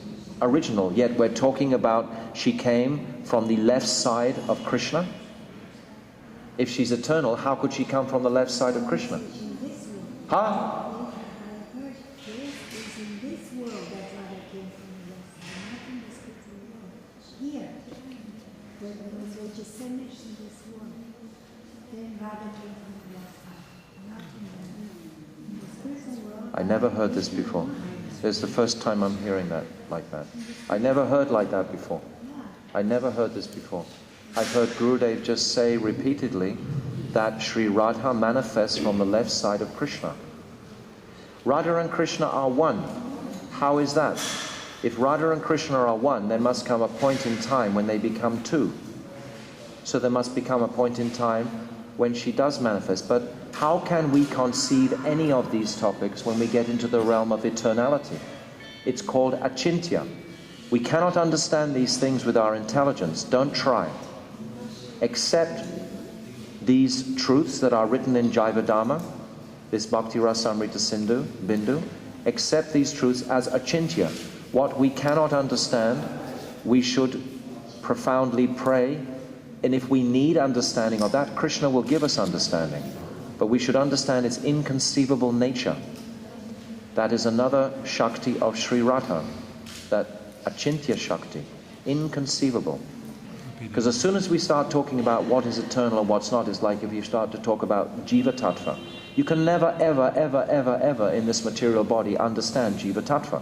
S1: original, yet we're talking about she came from the left side of Krishna. If she's eternal, how could she come from the left side of Krishna? Huh? I never heard this before. This is the first time I'm hearing that like that. I never heard like that before. I never heard this before. I've heard Gurudev just say repeatedly that Sri Radha manifests from the left side of Krishna. Radha and Krishna are one. How is that? If Radha and Krishna are one, there must come a point in time when they become two. So there must become a point in time when she does manifest. But how can we conceive any of these topics when we get into the realm of eternality? It's called achintya. We cannot understand these things with our intelligence. Don't try. Accept these truths that are written in Jivadhamma, this Bhakti Rasamrita Sindhu, Bindu. Accept these truths as achintya. What we cannot understand, we should profoundly pray. And if we need understanding of that, Krishna will give us understanding. But we should understand its inconceivable nature. That is another Shakti of Sri Radha, that Achintya Shakti, inconceivable. Because as soon as we start talking about what is eternal and what's not, it's like if you start to talk about Jiva Tattva. You can never, ever, ever, ever, ever in this material body understand Jiva Tattva.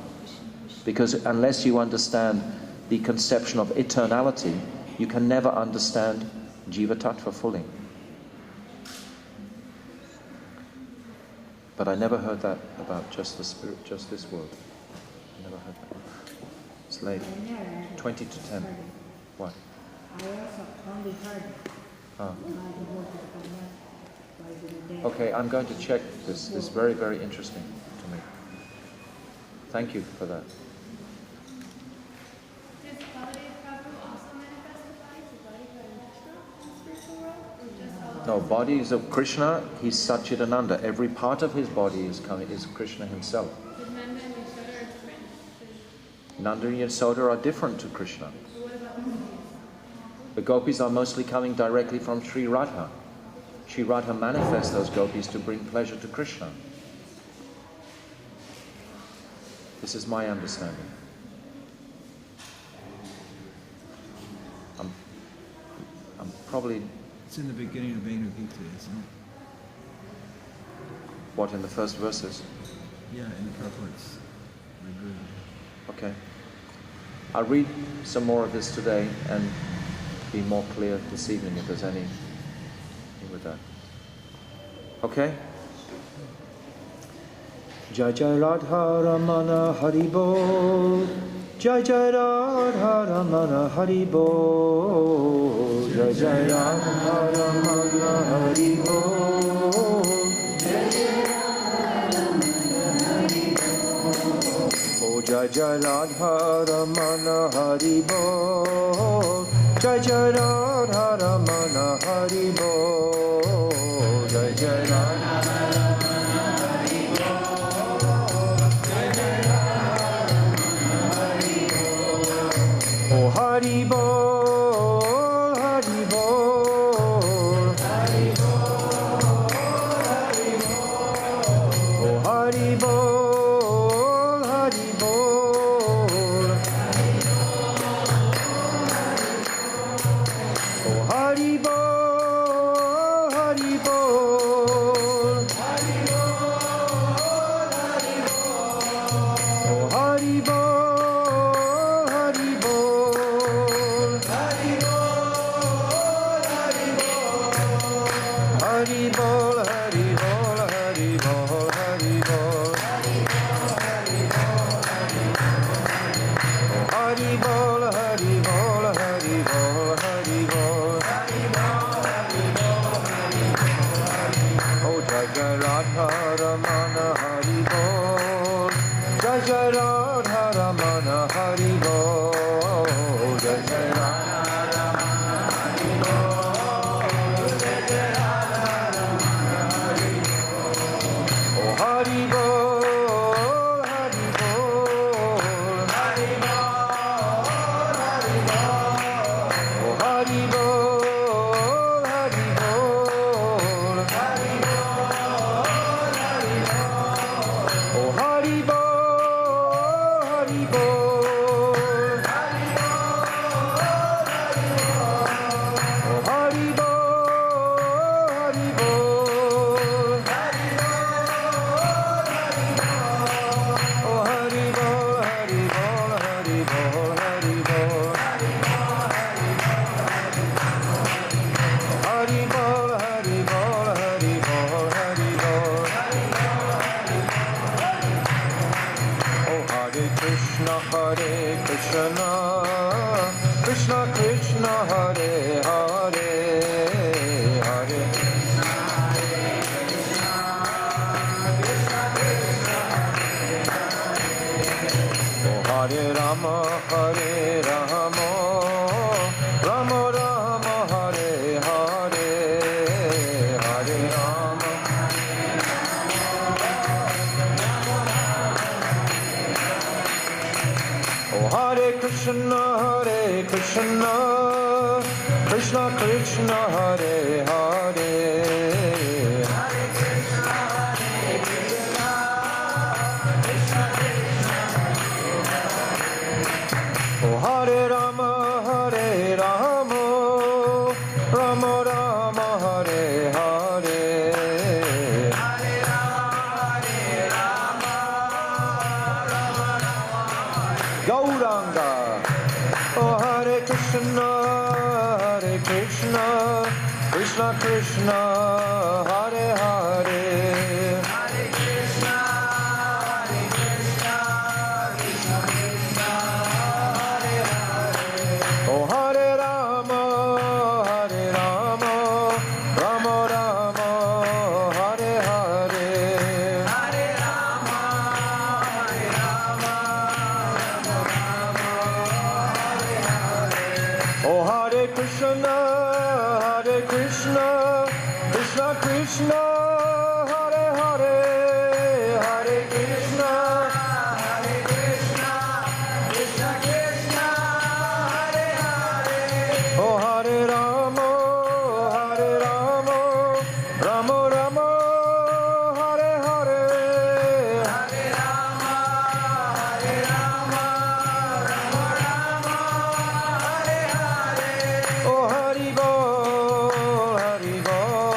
S1: Because unless you understand the conception of eternality, you can never understand Jiva Tattva fully. But I never heard that about just the spirit, just this world. I never heard that. It's late. 20 to 10. What?
S6: I also only heard
S1: Okay, I'm going to check this. This is very, very interesting to me. Thank you for that.
S7: Does Baladev Prabhu also manifest the bodies of Radhika and Krishna in the spiritual world? Or just how
S1: No, bodies of Krishna, he's Satchidananda. Every part of his body is Krishna himself.
S7: But Nanda and Yashoda are different?
S1: Nanda and Yashoda are different to Krishna.
S7: So what about the gopis?
S1: The gopis are mostly coming directly from Sri Radha. Sri Radha manifests those gopis to bring pleasure to Krishna. This is my understanding. I'm probably...
S4: It's in the beginning of Bhagavad Gita, isn't it?
S1: What, in the first verses?
S4: Yeah, in the purports.
S1: Okay. I'll read some more of this today and be more clear this evening if there's anything with that. Okay? Jai Jai Radha Ramana Haribo. Jai Jai Radha Ramana Haribo. Jai Jai Radha Ramana Haribo. Oh Jai Jai Radha Ramana Haribo. Jai Jai Radha Ramana Haribo. Jai Jai Radha Ramana Haribo. Jai Jai Radha Ramana Haribo. Oh Haribo, Haribo, Haribo, Haribo. Oh Haribo. Hare Rama, Hare Rama, Gauranga. Oh Hare Krishna, Krishna Krishna, Hare Hare. Krishna, Hare Hare, Hare Krishna, Krishna Krishna, Hare Hare. Oh Hare Rama, Rama Rama, Hare Hare, Hare Rama, Rama Rama, Hare Hare. Oh Hari Bol, Hari Bol.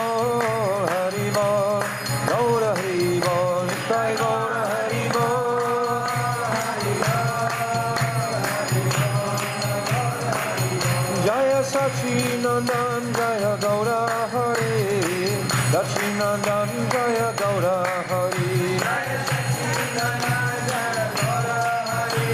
S1: Sachinandan Jaya Gaura Hari, Sachinandan Jaya Gaura Hari, Sachinandan Jaya Gaura Hari,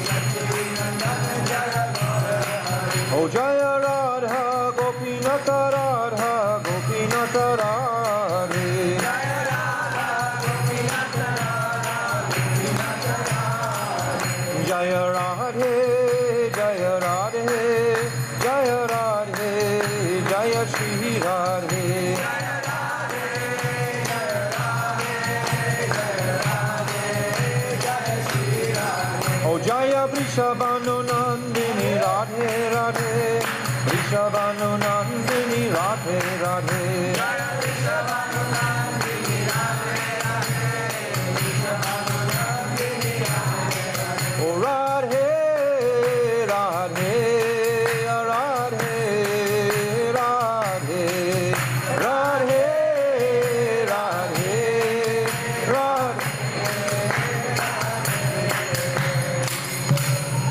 S1: Sachinandan Jaya Gaura Hari. Oh Jaya Radha Gopinath Radha Gopinath Radhe, Jaya Radha Gopinath Radha Gopinath Radhe, Jaya Radhe, Jaya Radhe. Jaya Radhe, Jaya Shri Radhe, Jaya Radhe, Jaya Radhe, Jaya Radhe, Jaya Shri Radhe. Oh Jaya Vrishabhanu Nandini Radhe Radhe, Vrishabhanu Nandini Radhe Radhe, Jaya Vrishabhanu Nandini Radhe Radhe, Vrishabhanu Nandini Radhe Radhe. Oh Radhe, Radhe.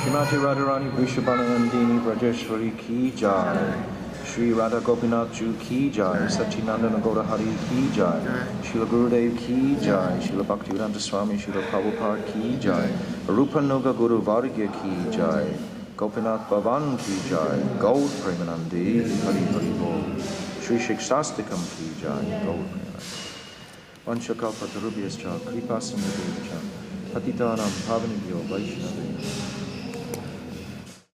S1: Shrimati Radharani Vrishabhanandini Brajeshwari Ki Jai, Shri Radha Gopinath Ju Ki Jai, Sachinandana Gaurahari Ki Jai, Srila Gurudev Ki Jai, Srila Bhaktivedanta Swami, Srila Prabhupada Ki Jai, Rupa Nuga Guru Vargya Ki Jai, Gopinath Bhavan Ki Jai, Gaur Premanandi, Hari Hari Bol, Shri Siksastakam Ki Jai, Gaur Premanandi. Vanchakalpatarubhyascha, Kripa Sindhuvascha, Patitanam Bhavanibhyo Vaishnavim.